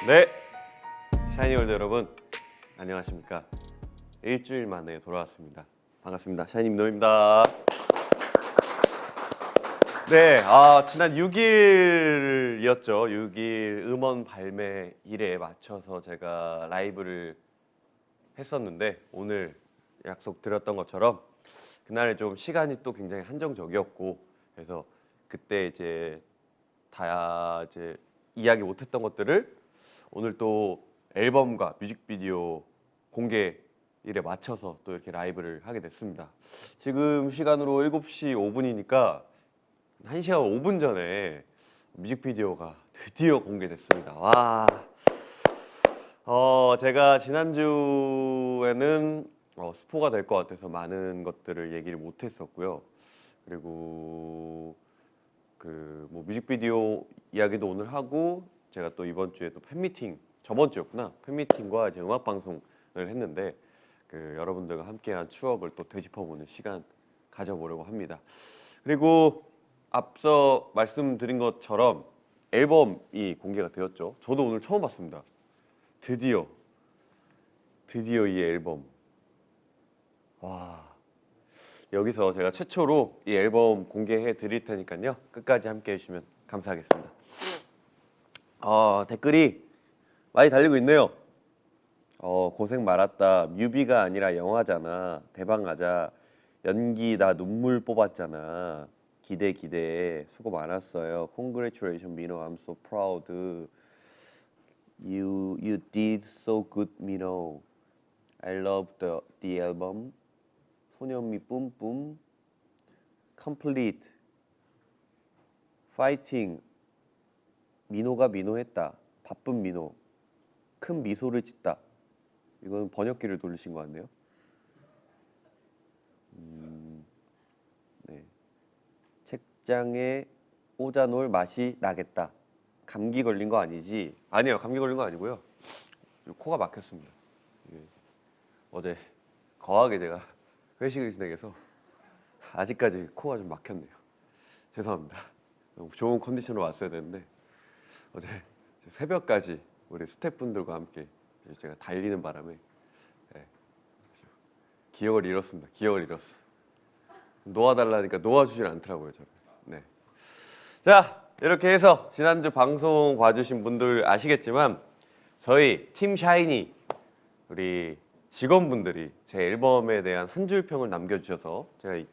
네, 샤이니월드 여러분 안녕하십니까. 일주일 만에 돌아왔습니다. 반갑습니다. 샤이니 민호입니다. 네, 지난 6일이었죠. 6일 음원 발매일에 맞춰서 제가 라이브를 했었는데 오늘 약속드렸던 것처럼 그날에 좀 시간이 또 굉장히 한정적이었고 그래서 그때 이제 이야기 못했던 것들을 오늘 또 앨범과 뮤직비디오 공개일에 맞춰서 또 이렇게 라이브를 하게 됐습니다. 지금 시간으로 7시 5분이니까 1시간 5분 전에 뮤직비디오가 드디어 공개됐습니다. 와, 제가 지난주에는 스포가 될 것 같아서 많은 것들을 얘기를 못했었고요. 그리고 뭐 뮤직비디오 이야기도 오늘 하고 제가 또 이번 주에 또 팬미팅, 저번 주였구나, 팬미팅과 이제 음악 방송을 했는데 여러분들과 함께한 추억을 또 되짚어보는 시간 가져보려고 합니다. 그리고 앞서 말씀드린 것처럼 앨범이 공개가 되었죠. 저도 오늘 처음 봤습니다. 드디어 이 앨범. 와, 여기서 제가 최초로 이 앨범 공개해 드릴 테니까요. 끝까지 함께 해주시면 감사하겠습니다. 댓글이 많이 달리고 있네요. 고생 많았다. 뮤비가 아니라 영화잖아. 대박 나자. 연기 나 눈물 뽑았잖아. 기대. 수고 많았어요. Congratulations, 민호. I'm so proud. You did so good, 민호. I love the album. 소년미 뿜뿜. Complete. Fighting. 민호가 민호했다. 바쁜 민호. 큰 미소를 짓다. 이건 번역기를 돌리신 것 같네요. 네. 책장에 꽂아놓을 맛이 나겠다. 감기 걸린 거 아니지? 아니요, 감기 걸린 거 아니고요. 코가 막혔습니다. 어제 거하게 제가 회식을 진행해서 아직까지 코가 좀 막혔네요. 죄송합니다. 좋은 컨디션으로 왔어야 되는데 어제 새벽까지 우리 스태프분들과 함께 제가 달리는 바람에 기억을 잃었습니다. 기억을 잃었어. 놓아달라니까 놓아주질 않더라고요, 저를. 네. 자, 이렇게 해서 지난주 방송 봐주신 분들 아시겠지만 저희 팀 샤이니 우리 직원분들이 제 앨범에 대한 한 줄 평을 남겨주셔서 제가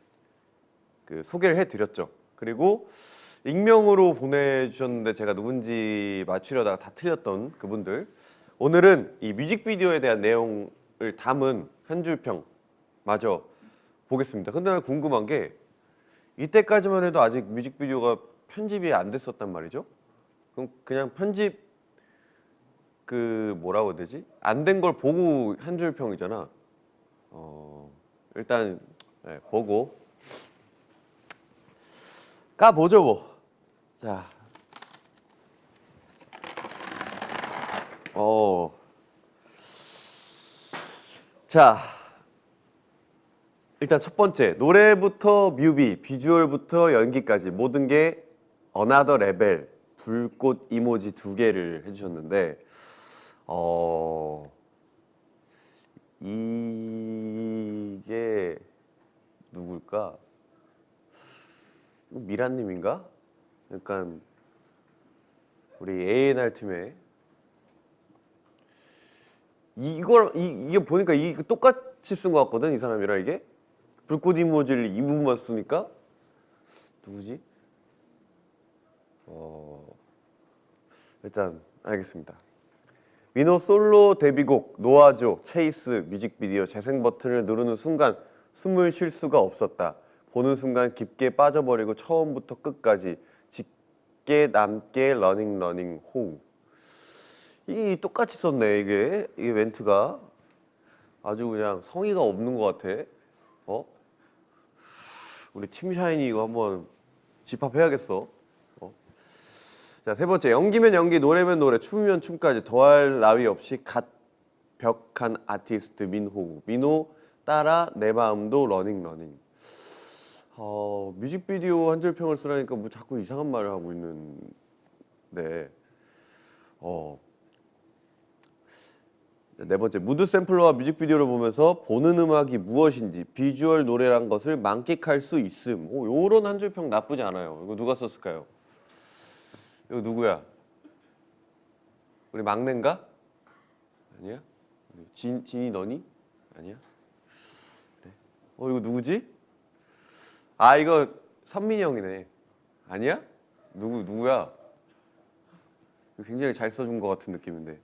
소개를 해드렸죠. 그리고 익명으로 보내주셨는데 제가 누군지 맞추려다가 다 틀렸던 그분들, 오늘은 이 뮤직비디오에 대한 내용을 담은 한 줄 평 마저 보겠습니다. 근데 궁금한 게 이때까지만 해도 아직 뮤직비디오가 편집이 안 됐었단 말이죠. 그럼 그냥 편집 뭐라고 해야 되지? 안 된 걸 보고 한 줄 평이잖아. 일단 보고 까보죠 뭐. 자, 자, 일단 첫 번째 노래부터 뮤비, 비주얼부터 연기까지 모든 게 어나더 레벨, 불꽃 이모지 2개를 해주셨는데 이게 누굴까? 미란님인가? 약간 우리 A&R 팀의 이게 보니까 이거 똑같이 쓴 것 같거든, 이 사람이랑. 이게 불꽃 이모지를 이 부분만 쓰니까 누구지? 일단 알겠습니다. 민호 솔로 데뷔곡 놓아줘 체이스 뮤직비디오 재생 버튼을 누르는 순간 숨을 쉴 수가 없었다. 보는 순간 깊게 빠져버리고 처음부터 끝까지 짙게 남게 러닝 호우. 이 똑같이 썼네. 이게 멘트가 아주 그냥 성의가 없는 것 같아. 우리 팀 샤이니 이거 한번 집합해야겠어. 자, 세 번째, 연기면 연기, 노래면 노래, 춤이면 춤까지 더할 나위 없이 벽한 아티스트 민호. 민호 따라 내 마음도 러닝. 뮤직비디오 한 줄 평을 쓰라니까 뭐 자꾸 이상한 말을 하고 있는데 네 번째, 무드 샘플러와 뮤직비디오를 보면서 보는 음악이 무엇인지 비주얼 노래란 것을 만끽할 수 있음. 요런 한 줄 평 나쁘지 않아요. 이거 누가 썼을까요? 이거 누구야? 우리 막내인가? 아니야? 진이 너니? 아니야? 그래. 이거 누구지? 아, 이거 선민이 형이네. 아니야? 누구야? 굉장히 잘 써준 것 같은 느낌인데.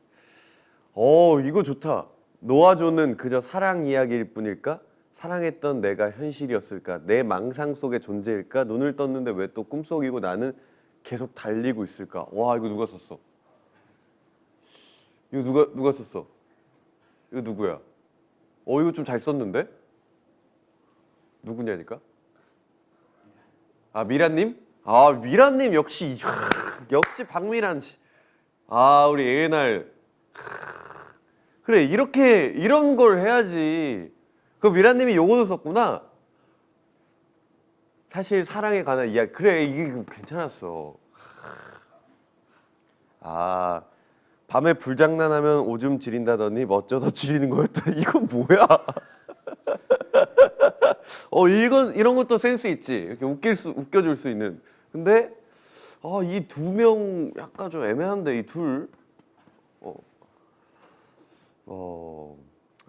이거 좋다. 노아조는 그저 사랑 이야기일 뿐일까? 사랑했던 내가 현실이었을까? 내 망상 속의 존재일까? 눈을 떴는데 왜 또 꿈속이고 나는 계속 달리고 있을까? 와, 이거 누가 썼어? 이거 누가 썼어? 이거 누구야? 이거 좀 잘 썼는데? 누구냐니까? 아, 미란님? 아, 미란님 역시 역시 박미란 씨. 아, 우리 ANR. 그래, 이런 걸 해야지. 그 미란님이 요거도 썼구나. 사실 사랑에 관한 이야기. 그래, 이게 괜찮았어. 아, 밤에 불장난하면 오줌 지린다더니 멋져서 지리는 거였다. 이건 뭐야? 이런 것도 센스 있지. 이렇게 웃겨줄 수 있는. 근데 이 두 명 약간 좀 애매한데 이 둘.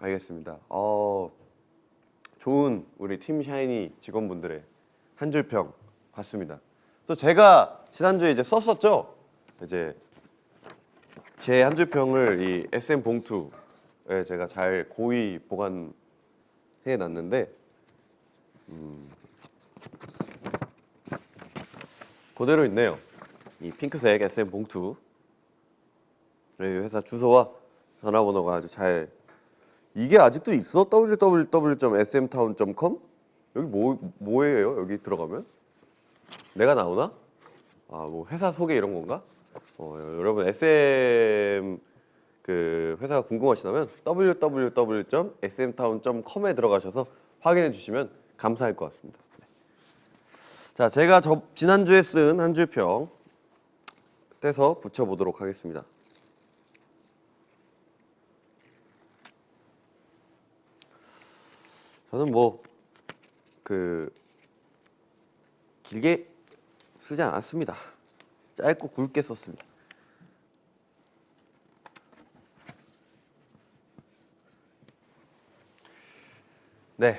알겠습니다. 좋은 우리 팀 샤이니 직원분들의 한 줄 평 봤습니다. 또 제가 지난주에 이제 썼었죠. 이제 제 한 줄 평을 이 SM 봉투에 제가 잘 고이 보관해 놨는데 그대로 있네요. 이 핑크색 SM 봉투. 저희 회사 주소와 전화번호가 아주 잘. 이게 아직도 있어? www.smtown.com? 여기 뭐예요? 여기 들어가면 내가 나오나? 뭐 회사 소개 이런 건가? 여러분 SM 그 회사가 궁금하시다면 www.smtown.com에 들어가셔서 확인해 주시면 감사할 것 같습니다. 자, 제가 지난주에 쓴 한 줄 평 떼서 붙여보도록 하겠습니다. 저는 길게 쓰지 않았습니다. 짧고 굵게 썼습니다. 네.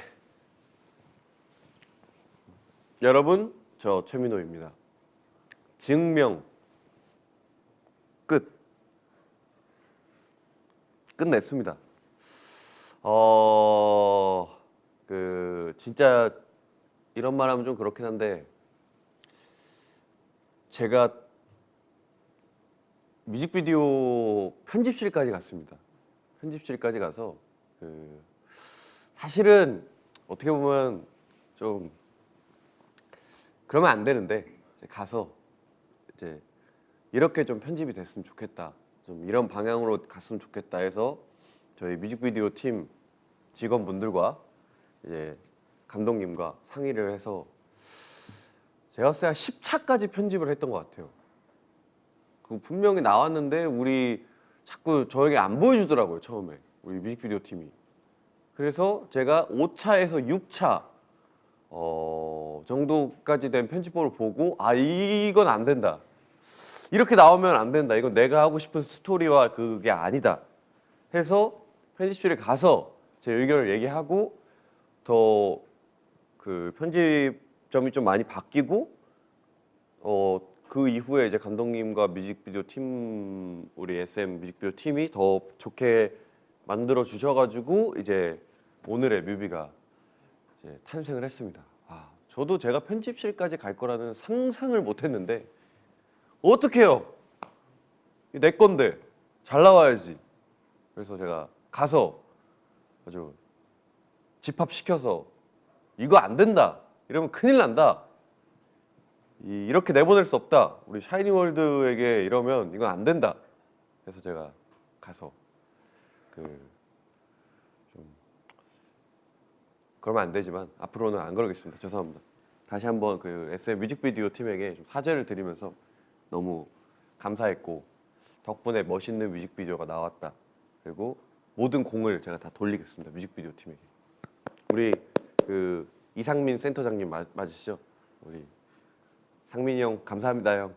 여러분, 저 최민호입니다. 증명 끝. 끝냈습니다. 진짜 이런 말하면 좀 그렇긴 한데 제가 뮤직비디오 편집실까지 갔습니다. 편집실까지 가서 사실은 어떻게 보면 좀 그러면 안 되는데 가서 이제 이렇게 좀 편집이 됐으면 좋겠다, 좀 이런 방향으로 갔으면 좋겠다 해서 저희 뮤직비디오 팀 직원분들과 이제 감독님과 상의를 해서 제가 봤을 때 한 10차까지 편집을 했던 것 같아요. 그 분명히 나왔는데 우리 자꾸 저에게 안 보여주더라고요, 처음에 우리 뮤직비디오 팀이. 그래서 제가 5차에서 6차 정도까지 된 편집본을 보고 이건 안 된다, 이렇게 나오면 안 된다, 이건 내가 하고 싶은 스토리와 그게 아니다 해서 편집실에 가서 제 의견을 얘기하고 더 그 편집점이 좀 많이 바뀌고 그 이후에 이제 감독님과 뮤직비디오 팀, 우리 SM 뮤직비디오 팀이 더 좋게 만들어 주셔가지고 이제 오늘의 뮤비가 이제 탄생을 했습니다. 저도 제가 편집실까지 갈 거라는 상상을 못했는데 어떡해요? 내 건데 잘 나와야지. 그래서 제가 가서 아주 집합시켜서 이거 안 된다, 이러면 큰일 난다, 이렇게 내보낼 수 없다, 우리 샤이니월드에게 이러면 이건 안 된다 해서 제가 가서 좀 그러면 안 되지만 앞으로는 안 그러겠습니다. 죄송합니다. 다시 한번 SM 뮤직비디오 팀에게 좀 사죄를 드리면서 너무 감사했고 덕분에 멋있는 뮤직비디오가 나왔다, 그리고 모든 공을 제가 다 돌리겠습니다. 뮤직비디오 팀에게. 우리 그 이상민 센터장님 맞으시죠? 우리 상민이 형 감사합니다 형.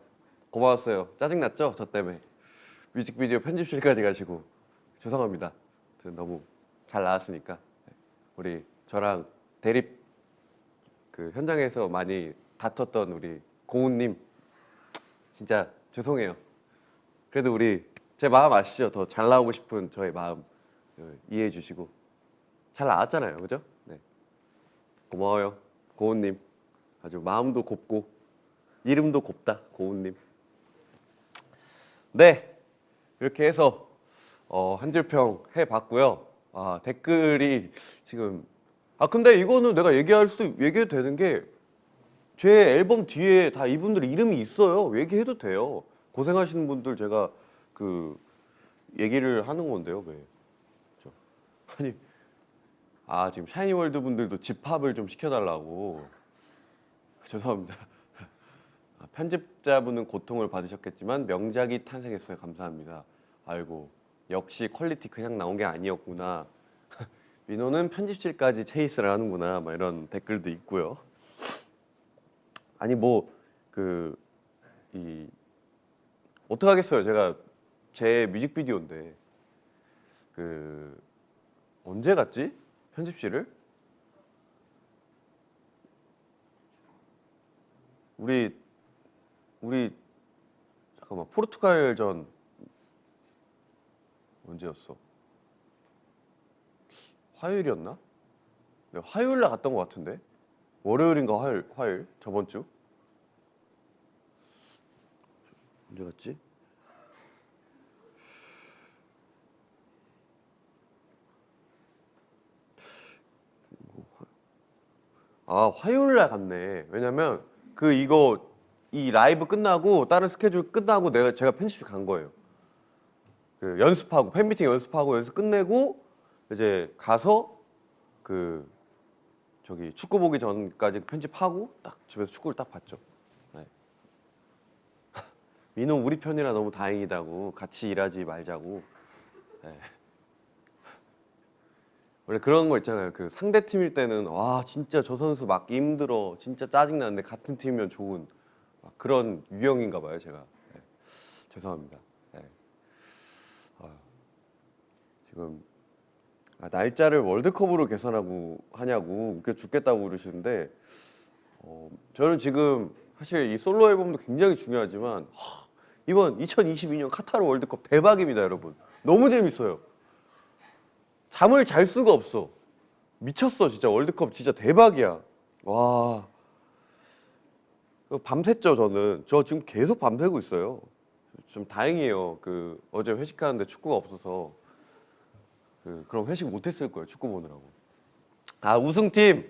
고마웠어요. 짜증났죠? 저 때문에. 뮤직비디오 편집실까지 가시고 죄송합니다. 너무 잘 나왔으니까. 우리 저랑 대립 그 현장에서 많이 다퉜던 우리 고은님 진짜 죄송해요. 그래도 우리 제 마음 아시죠? 더 잘 나오고 싶은 저의 마음 이해해 주시고 잘 나왔잖아요, 그죠? 네. 고마워요, 고은님. 아주 마음도 곱고 이름도 곱다, 고은님. 네, 이렇게 해서 한 줄평 해봤고요. 아, 댓글이 지금 근데 이거는 내가 얘기해도 되는 게 제 앨범 뒤에 다 이분들 이름이 있어요. 얘기해도 돼요. 고생하시는 분들 제가 그 얘기를 하는 건데요. 왜? 아니, 지금 샤이니월드 분들도 집합을 좀 시켜달라고. 죄송합니다. 편집자분은 고통을 받으셨겠지만 명작이 탄생했어요. 감사합니다. 아이고, 역시 퀄리티 그냥 나온 게 아니었구나. 민호는 편집실까지 체이스를 하는구나. 막 이런 댓글도 있고요. 아니 어떡하겠어요. 제가 제 뮤직비디오인데 언제 갔지? 편집실을? 우리 잠깐만, 포르투갈전 언제였어? 화요일이었나? 네, 화요일 날 갔던 것 같은데. 월요일인가 화요일 저번 주. 언제 갔지? 화요일 날 갔네. 왜냐면 이 라이브 끝나고 다른 스케줄 끝나고 제가 편집실 간 거예요. 그 연습하고 팬미팅 연습하고 연습 끝내고 이제 가서 저기 축구 보기 전까지 편집하고 딱 집에서 축구를 딱 봤죠. 네. 민호 우리 편이라 너무 다행이다고. 같이 일하지 말자고. 네. 원래 그런 거 있잖아요. 그 상대 팀일 때는 와 진짜 저 선수 막기 힘들어, 진짜 짜증 나는데 같은 팀이면 좋은 그런 유형인가 봐요, 제가. 네. 죄송합니다. 네. 지금 날짜를 월드컵으로 계산하고 하냐고 웃겨 죽겠다고 그러시는데 저는 지금 사실 이 솔로 앨범도 굉장히 중요하지만 이번 2022년 카타르 월드컵 대박입니다, 여러분. 너무 재밌어요. 잠을 잘 수가 없어. 미쳤어, 진짜. 월드컵 진짜 대박이야. 와. 밤샜죠, 저는. 저 지금 계속 밤새고 있어요. 좀 다행이에요. 어제 회식하는데 축구가 없어서 그럼 회식 못했을 거예요, 축구 보느라고. 우승팀.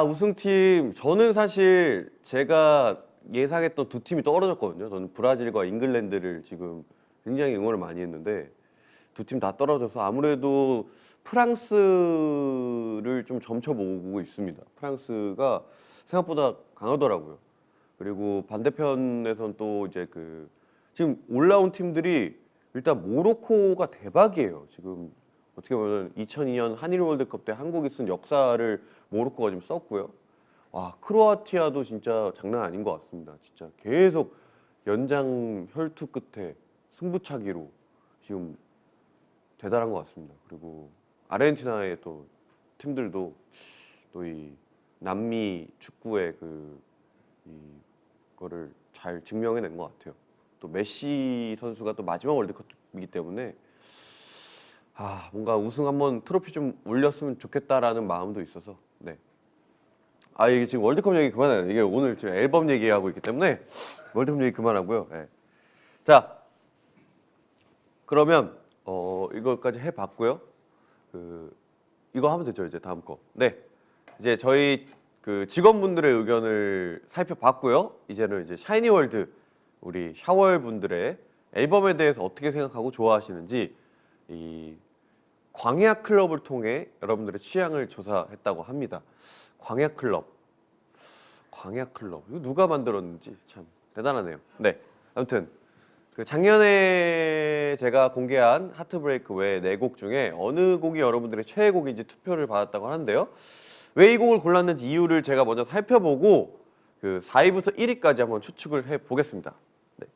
우승팀. 저는 사실 제가 예상했던 두 팀이 떨어졌거든요. 저는 브라질과 잉글랜드를 지금 굉장히 응원을 많이 했는데 두 팀 다 떨어져서 아무래도 프랑스를 좀 점쳐보고 있습니다. 프랑스가 생각보다 강하더라고요. 그리고 반대편에선 또 이제 지금 올라온 팀들이 일단 모로코가 대박이에요. 지금 어떻게 보면 2002년 한일 월드컵 때 한국이 쓴 역사를 모로코가 지금 썼고요. 크로아티아도 진짜 장난 아닌 것 같습니다. 진짜 계속 연장 혈투 끝에 승부차기로 지금 대단한 것 같습니다. 그리고 아르헨티나의 또 팀들도 또 이 남미 축구의 이거를 잘 증명해낸 것 같아요. 또 메시 선수가 또 마지막 월드컵이기 때문에 뭔가 우승 한번 트로피 좀 올렸으면 좋겠다라는 마음도 있어서 네. 이게 지금 월드컵 얘기 그만해요. 이게 오늘 지금 앨범 얘기하고 있기 때문에 월드컵 얘기 그만하고요. 네. 자, 그러면 이거까지 해봤고요. 이거 하면 되죠, 이제 다음 거. 네, 이제 저희 직원분들의 의견을 살펴봤고요. 이제는 이제 샤이니월드 우리 샤월 분들의 앨범에 대해서 어떻게 생각하고 좋아하시는지 이 광야 클럽을 통해 여러분들의 취향을 조사했다고 합니다. 광야 클럽 이거 누가 만들었는지 참 대단하네요. 네, 아무튼 그 작년에 제가 공개한 하트브레이크 외 4곡 중에 어느 곡이 여러분들의 최애곡인지 투표를 받았다고 하는데요. 왜 이 곡을 골랐는지 이유를 제가 먼저 살펴보고 그 4위부터 1위까지 한번 추측을 해 보겠습니다. 네.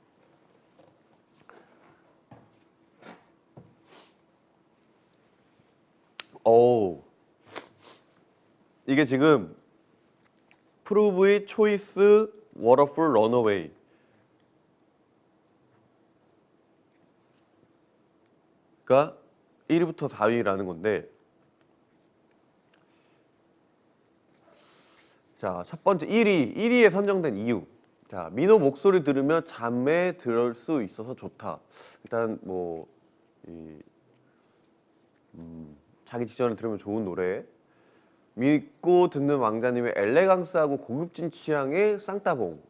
오, 이게 지금 Prove It, 초이스, Waterfall, Runaway 가 1위부터 4위라는 건데, 자, 첫 번째 1위에 선정된 이유. 자, 민호 목소리 들으면 잠에 들 수 있어서 좋다. 일단 뭐 자기 직전에 들으면 좋은 노래. 믿고 듣는 왕자님의 엘레강스하고 고급진 취향의 쌍따봉.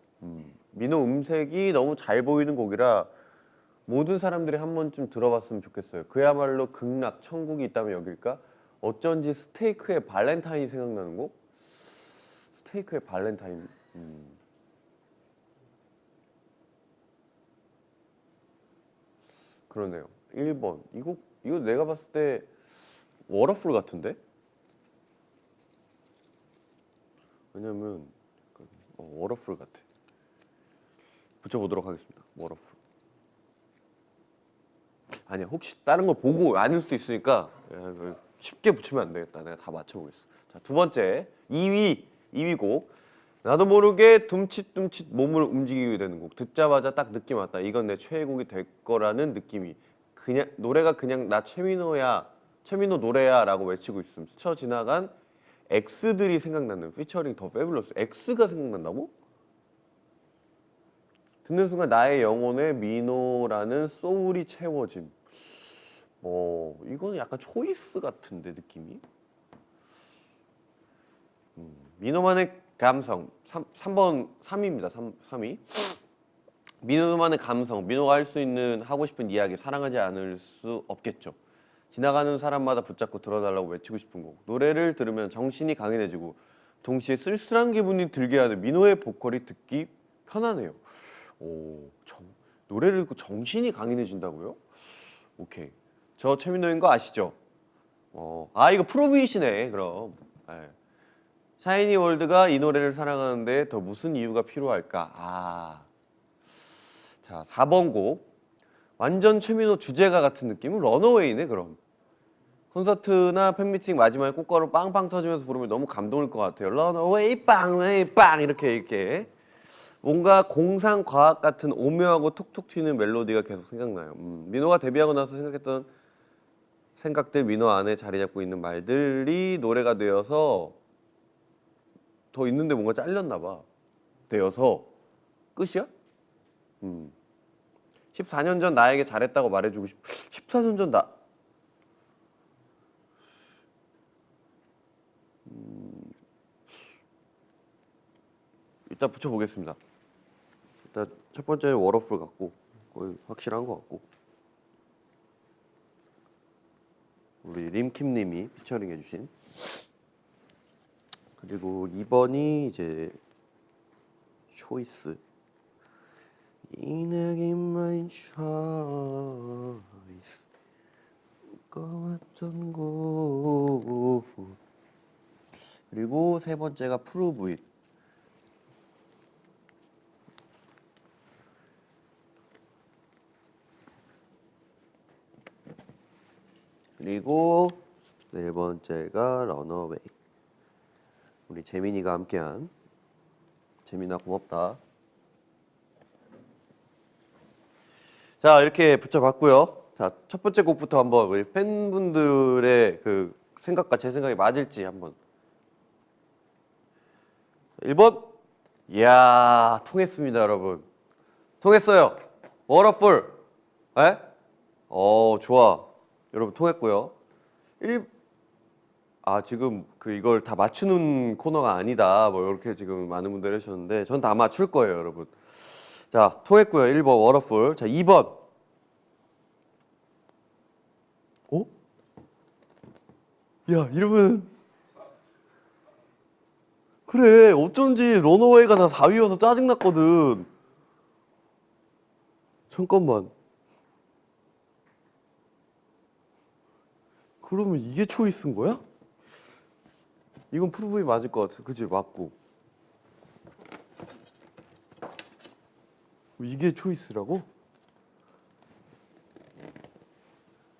민호 음색이 너무 잘 보이는 곡이라 모든 사람들이 한 번쯤 들어봤으면 좋겠어요. 그야말로 극락, 천국이 있다면 여길까? 어쩐지 스테이크의 발렌타인이 생각나는 곡? 스테이크의 발렌타인. 그러네요. 1번. 이거 내가 봤을 때 워터풀 같은데? 왜냐면 워터풀 같아. 붙여보도록 하겠습니다. 워터풀. 아니야, 혹시 다른 거 보고 아닐 수도 있으니까 쉽게 붙이면 안 되겠다. 내가 다 맞춰보겠어. 자, 두 번째 2위 곡. 나도 모르게 둠칫둠칫 몸을 움직이게 되는 곡. 듣자마자 딱 느낌 왔다. 이건 내 최애곡이 될 거라는 느낌이. 그냥 노래가 그냥 나 최민호야, 최민호 노래야라고 외치고 있으면 스쳐 지나간 X들이 생각나는 피처링 더 패블러스. X가 생각난다고? 듣는 순간 나의 영혼에 민호라는 소울이 채워짐. 이거는 약간 초이스 같은데 느낌이. 민호만의 감성. 3위입니다. 3위. 민호만의 감성. 민호가 할 수 있는 하고 싶은 이야기. 사랑하지 않을 수 없겠죠. 지나가는 사람마다 붙잡고 들어달라고 외치고 싶은 곡. 노래를 들으면 정신이 강인해지고 동시에 쓸쓸한 기분이 들게 하는 민호의 보컬이 듣기 편하네요. 노래를 듣고 정신이 강인해진다고요? 오케이. 저 최민호인 거 아시죠? 이거 프로브잇이네. 그럼. 네. 샤이니 월드가 이 노래를 사랑하는데 더 무슨 이유가 필요할까? 자, 4번 곡. 완전 최민호 주제가 같은 느낌은 런어웨이네. 그럼 콘서트나 팬미팅 마지막에 꽃가루 빵빵 터지면서 부르면 너무 감동일 것 같아요. 런어웨이 빵, 빵 이렇게 뭔가 공상 과학 같은 오묘하고 톡톡 튀는 멜로디가 계속 생각나요. 민호가 데뷔하고 나서 생각했던 생각들, 민호 안에 자리 잡고 있는 말들이 노래가 되어서 더 있는데 뭔가 잘렸나 봐. 되어서 끝이야? 14년 전 나에게 잘했다고 말해주고 싶. 14년 전 나. 일단 붙여보겠습니다. 일단 첫 번째는 워터풀 같고 거의 확실한 것 같고, 우리 림킴님이 피처링 해주신. 그리고 2번이 이제 초이스. 이내긴 my choice. 꺼왔던 곳. 그리고 세 번째가 Prove It. 그리고 네 번째가 Runaway. 우리 재민이가 함께한. 재민아 고맙다. 자, 이렇게 붙여봤고요. 자, 첫 번째 곡부터 한번 우리 팬분들의 그 생각과 제 생각이 맞을지 한번. 1번. 이야, 통했습니다, 여러분. 통했어요. 워터풀. 에? 좋아. 여러분 통했고요. 지금 이걸 다 맞추는 코너가 아니다. 뭐 이렇게 지금 많은 분들이 하셨는데 전 다 맞출 거예요, 여러분. 자, 통했고요. 1번 워터풀. 자, 2번. 야, 이러면 그래. 어쩐지 런어웨이가 나 4위여서 짜증났거든. 잠깐만. 그러면 이게 초이스인 거야? 이건 프로브이 맞을 것 같아. 그치? 맞고. 이게 초이스라고?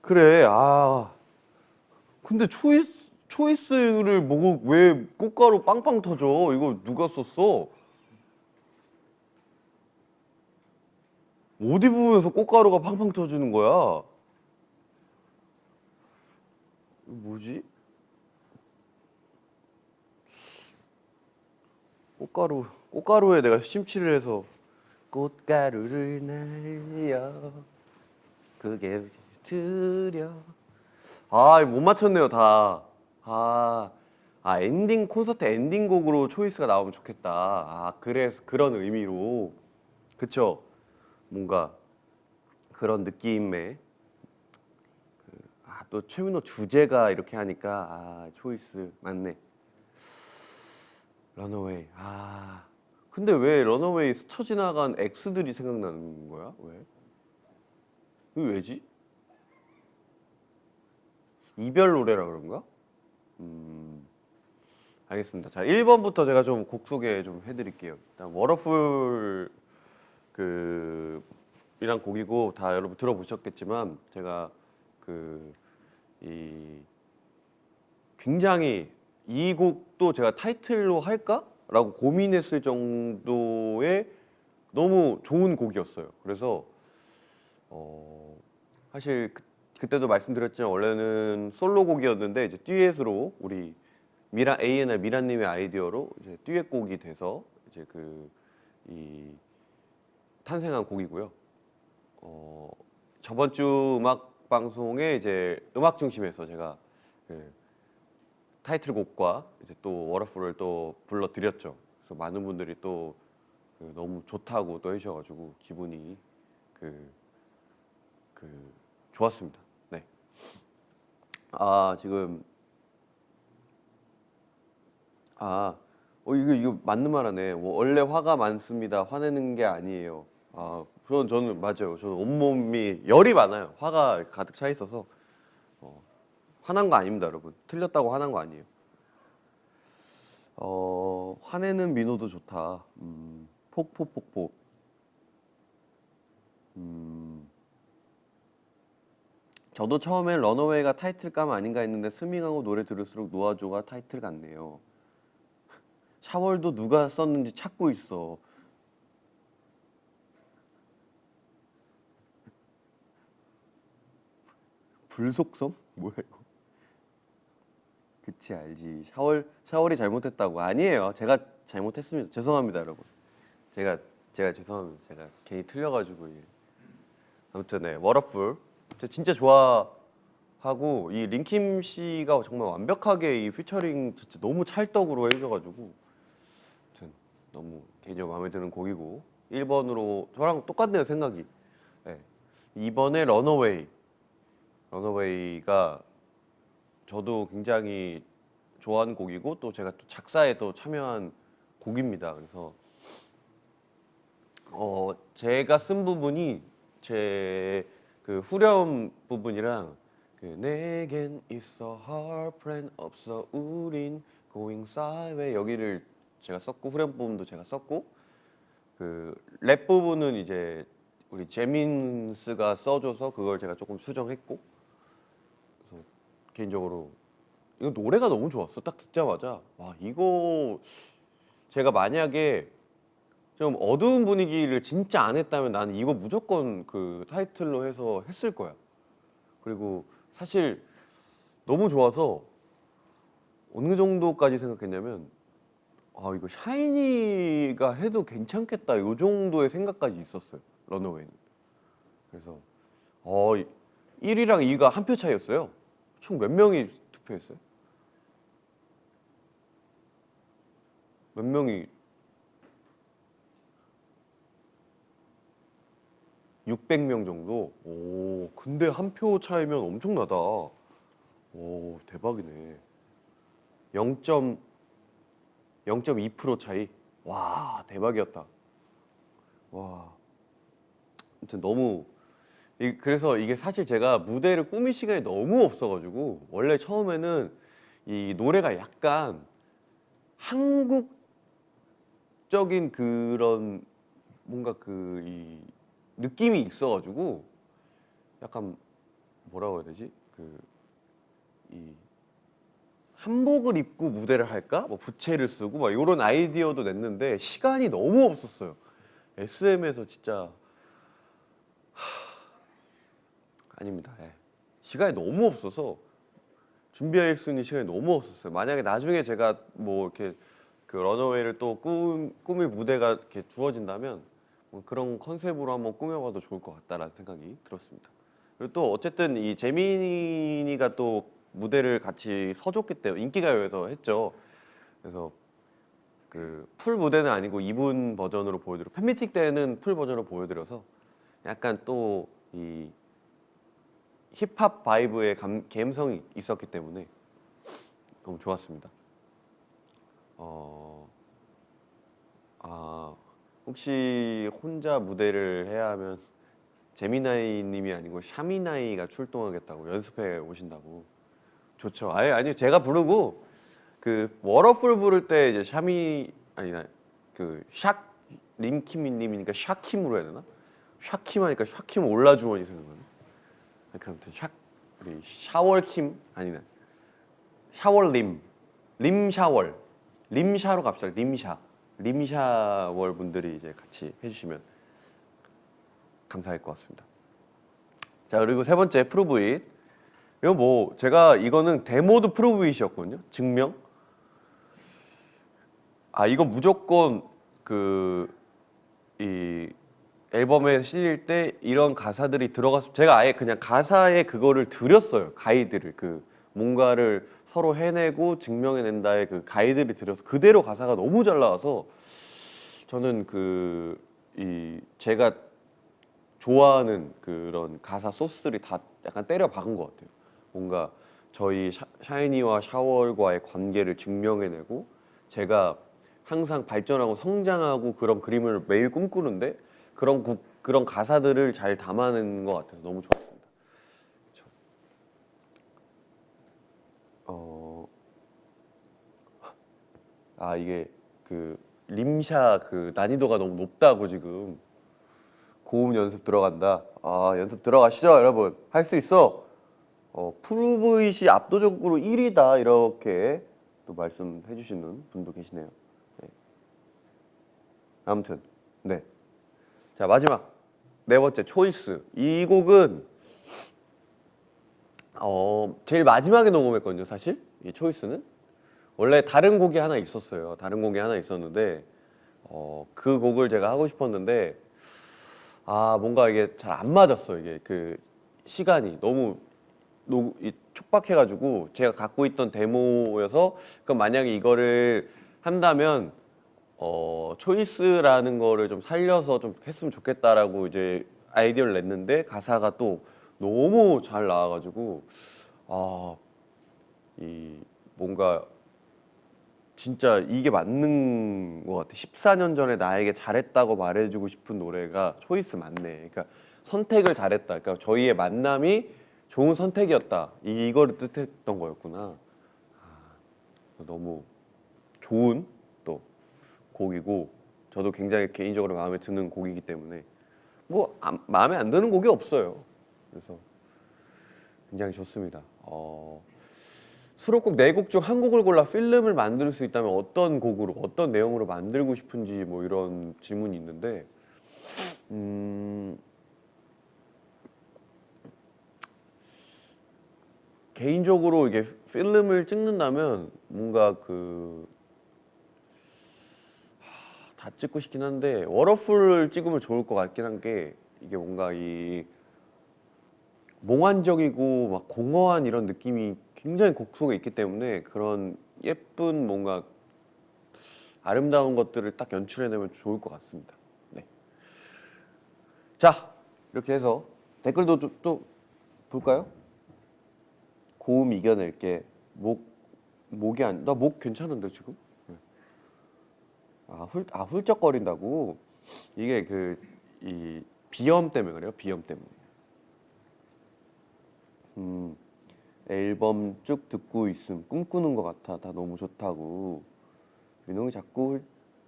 그래. 아. 근데 초이스를 보고 왜 꽃가루 빵빵 터져? 이거 누가 썼어? 어디 부분에서 꽃가루가 팡팡 터지는 거야? 이거 뭐지? 꽃가루에 내가 심취를 해서 꽃가루를 날려 그게 드려. 아, 이거 못 맞췄네요, 다. 아, 엔딩 콘서트 엔딩 곡으로 초이스가 나오면 좋겠다. 아, 그래서 그런 의미로. 그쵸? 뭔가 그런 느낌의 또 최민호 주제가 이렇게 하니까 초이스 맞네. 런어웨이. 근데 왜 런어웨이 스쳐 지나간 X들이 생각나는 거야? 왜? 이게 왜지? 이별 노래라 그런가? 알겠습니다. 자, 1번부터 제가 좀 곡 소개 좀 해드릴게요. 일단 워터풀 이란 곡이고 다 여러분 들어보셨겠지만 제가 이 굉장히 이 곡도 제가 타이틀로 할까라고 고민했을 정도의 너무 좋은 곡이었어요. 그래서 사실 그때도 말씀드렸지만 원래는 솔로곡이었는데 이제 듀엣으로 우리 A&R 미란님의 아이디어로 이제 듀엣곡이 돼서 이제 이 탄생한 곡이고요. 저번 주 음악 방송에 이제 음악 중심에서 제가 타이틀곡과 이제 또 워터풀을 또 불러드렸죠. 그래서 많은 분들이 또 너무 좋다고 또 해주셔가지고 기분이 좋았습니다. 네. 지금 이거 맞는 말하네. 원래 화가 많습니다. 화내는 게 아니에요. 저는 맞아요. 저는 온몸이 열이 많아요. 화가 가득 차 있어서 화난 거 아닙니다, 여러분. 틀렸다고 화난 거 아니에요. 화내는 민호도 좋다. 폭폭폭폭. 저도 처음엔 런어웨이가 타이틀감 아닌가 했는데 스밍하고 노래 들을수록 노아조가 타이틀 같네요. 샤월도 누가 썼는지 찾고 있어. 불속성? 뭐야 이거? 그치 알지. 샤월이 잘못했다고. 아니에요. 제가 잘못했습니다. 죄송합니다, 여러분. 제가 죄송합니다. 제가 괜히 틀려가지고. 아무튼 네, 워터풀. 제가 진짜 좋아하고 이 린킴 씨가 정말 완벽하게 이 피처링 진짜 너무 찰떡으로 해주셔가지고 아무튼 너무 개인적으로 마음에 드는 곡이고 1번으로 저랑 똑같네요 생각이. 네. 2번에 런어웨이가 저도 굉장히 좋아하는 곡이고 또 제가 또 작사에 또 참여한 곡입니다. 그래서 제가 쓴 부분이 제 후렴 부분이랑 내겐 있어 heartbreak 없어 우린 going sideways 여기를 제가 썼고 후렴 부분도 제가 썼고 랩 부분은 이제 우리 제민스가 써줘서 그걸 제가 조금 수정했고 그래서 개인적으로 이거 노래가 너무 좋았어. 딱 듣자마자 와 이거 제가 만약에 좀 어두운 분위기를 진짜 안 했다면 나는 이거 무조건 타이틀로 해서 했을 거야. 그리고 사실 너무 좋아서 어느 정도까지 생각했냐면 이거 샤이니가 해도 괜찮겠다 요 정도의 생각까지 있었어요. 런어웨이는. 그래서 1위랑 2위가 한 표 차이였어요. 총 몇 명이 투표했어요? 몇 명이 600명 정도? 오, 근데 한 표 차이면 엄청나다. 오, 대박이네. 0.2% 차이? 와, 대박이었다. 와. 아무튼 너무 그래서 이게 사실 제가 무대를 꾸밀 시간이 너무 없어가지고 원래 처음에는 이 노래가 약간 한국적인 그런 뭔가 그 이 느낌이 있어가지고 약간 뭐라고 해야 되지? 그 이 한복을 입고 무대를 할까? 뭐 부채를 쓰고 막 이런 아이디어도 냈는데 시간이 너무 없었어요. SM에서 진짜 아닙니다. 예. 시간이 너무 없어서 준비할 수 있는 시간이 너무 없었어요. 만약에 나중에 제가 뭐 이렇게 그 런어웨이를 또 꾸밀 무대가 이렇게 주어진다면 뭐 그런 컨셉으로 한번 꾸며봐도 좋을 것 같다라는 생각이 들었습니다. 그리고 또 어쨌든 이 재민이가 또 무대를 같이 서줬기 때문에 인기가요에서 했죠. 그래서 그 풀 무대는 아니고 2분 버전으로 보여드려 팬미팅 때는 풀 버전으로 보여드려서 약간 또 이 힙합 바이브의 감성이 있었기 때문에 너무 좋았습니다. 혹시 혼자 무대를 해야 하면 재미나이님이 아니고 샤미나이가 출동하겠다고 연습해 오신다고. 좋죠. 아니요 제가 부르고 그 워터풀 부를 때 이제 샤미 아니나 그샥 림키미님이니까 샤킴으로 해야 되나? 샤킴 하니까 샤킴 올라주원이 생각나네. 아무튼 우리 샤월킴 아니나 샤월림 림샤월 림샤로 갑시다. 림샤월 분들이 이제 같이 해주시면 감사할 것 같습니다. 자 그리고 세 번째 프로브잇. 이거 뭐 제가 이거는 데모도 프로브잇이었거든요. 증명. 이거 무조건 그 이 앨범에 실릴 때 이런 가사들이 들어가서 제가 아예 그냥 가사에 그거를 드렸어요. 가이드를 그 뭔가를 서로 해내고 증명해낸다의 그 가이드를 드려서 그대로 가사가 너무 잘 나와서 저는 제가 좋아하는 그런 가사 소스들이 다 약간 때려 박은 것 같아요. 뭔가 저희 샤이니와 샤월과의 관계를 증명해내고 제가 항상 발전하고 성장하고 그런 그림을 매일 꿈꾸는데 그런 가사들을 잘 담아낸 것 같아서 너무 좋았습니다. 이게 그 림샤 그 난이도가 너무 높다고 지금 고음 연습 들어간다. 연습 들어가시죠, 여러분. 할 수 있어. 프루브잇이 압도적으로 1위다 이렇게 또 말씀해 주시는 분도 계시네요. 네. 아무튼 네. 자 마지막 네 번째 초이스. 이 곡은 제일 마지막에 녹음했거든요. 사실 이 초이스는 원래 다른 곡이 하나 있었어요. 다른 곡이 하나 있었는데 그 곡을 제가 하고 싶었는데 뭔가 이게 잘 안 맞았어. 이게 그 시간이 너무 촉박해가지고 제가 갖고 있던 데모여서 그럼 만약에 이거를 한다면 초이스라는 거를 좀 살려서 좀 했으면 좋겠다라고 이제 아이디어를 냈는데 가사가 또 너무 잘 나와가지고 이 뭔가 진짜 이게 맞는 것 같아. 14년 전에 나에게 잘했다고 말해주고 싶은 노래가 초이스 맞네. 그러니까 선택을 잘했다. 그러니까 저희의 만남이 좋은 선택이었다. 이거를 뜻했던 거였구나. 너무 좋은 또 곡이고 저도 굉장히 개인적으로 마음에 드는 곡이기 때문에 뭐 마음에 안 드는 곡이 없어요. 그래서 굉장히 좋습니다. 수록곡 4곡 중 한 곡을 골라 필름을 만들 수 있다면 어떤 곡으로 어떤 내용으로 만들고 싶은지 뭐 이런 질문이 있는데 개인적으로 이게 필름을 찍는다면 뭔가 다 찍고 싶긴 한데 워터풀을 찍으면 좋을 것 같긴 한 게 이게 뭔가 이 몽환적이고 막 공허한 이런 느낌이 굉장히 곡 속에 있기 때문에 그런 예쁜 뭔가 아름다운 것들을 딱 연출해내면 좋을 것 같습니다. 네. 자 이렇게 해서 댓글도 또 볼까요? 고음 이겨낼게. 목이 나 목 괜찮은데 지금? 훌쩍거린다고. 이게 이 비염 때문에 그래요. 비염 때문에. 앨범 쭉 듣고 있음. 꿈꾸는 것 같아. 다 너무 좋다고. 민홍이 자꾸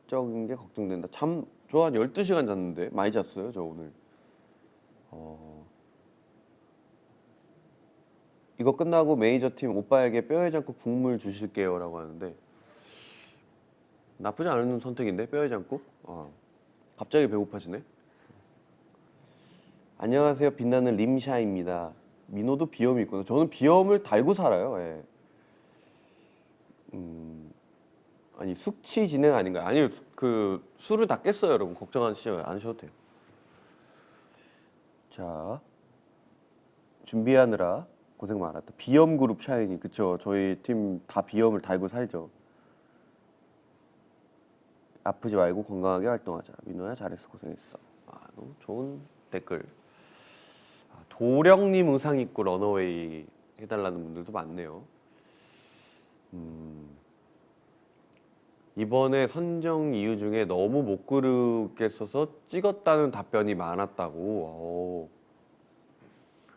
훌쩍인 게 걱정된다. 참, 저 한 12시간 잤는데 많이 잤어요. 저 오늘. 이거 끝나고 매니저팀 오빠에게 뼈해장국 국물 주실게요 라고 하는데 나쁘지 않은 선택인데 뼈해장국? 갑자기 배고파지네. 안녕하세요. 빛나는 림샤입니다. 민호도 비염이 있구나. 저는 비염을 달고 살아요. 예. 아니 숙취 진행 아닌가요? 아니 그 술을 다 깼어요 여러분. 걱정하시지 않으셔도 돼요. 자 준비하느라 고생 많았다. 비염 그룹 샤이니. 그쵸. 저희 팀 다 비염을 달고 살죠. 아프지 말고 건강하게 활동하자. 민호야 잘했어. 고생했어. 너무 좋은 댓글. 도령님 의상 입고 런어웨이 해달라는 분들도 많네요. 이번에 선정 이유 중에 너무 못 고르겠어서 찍었다는 답변이 많았다고.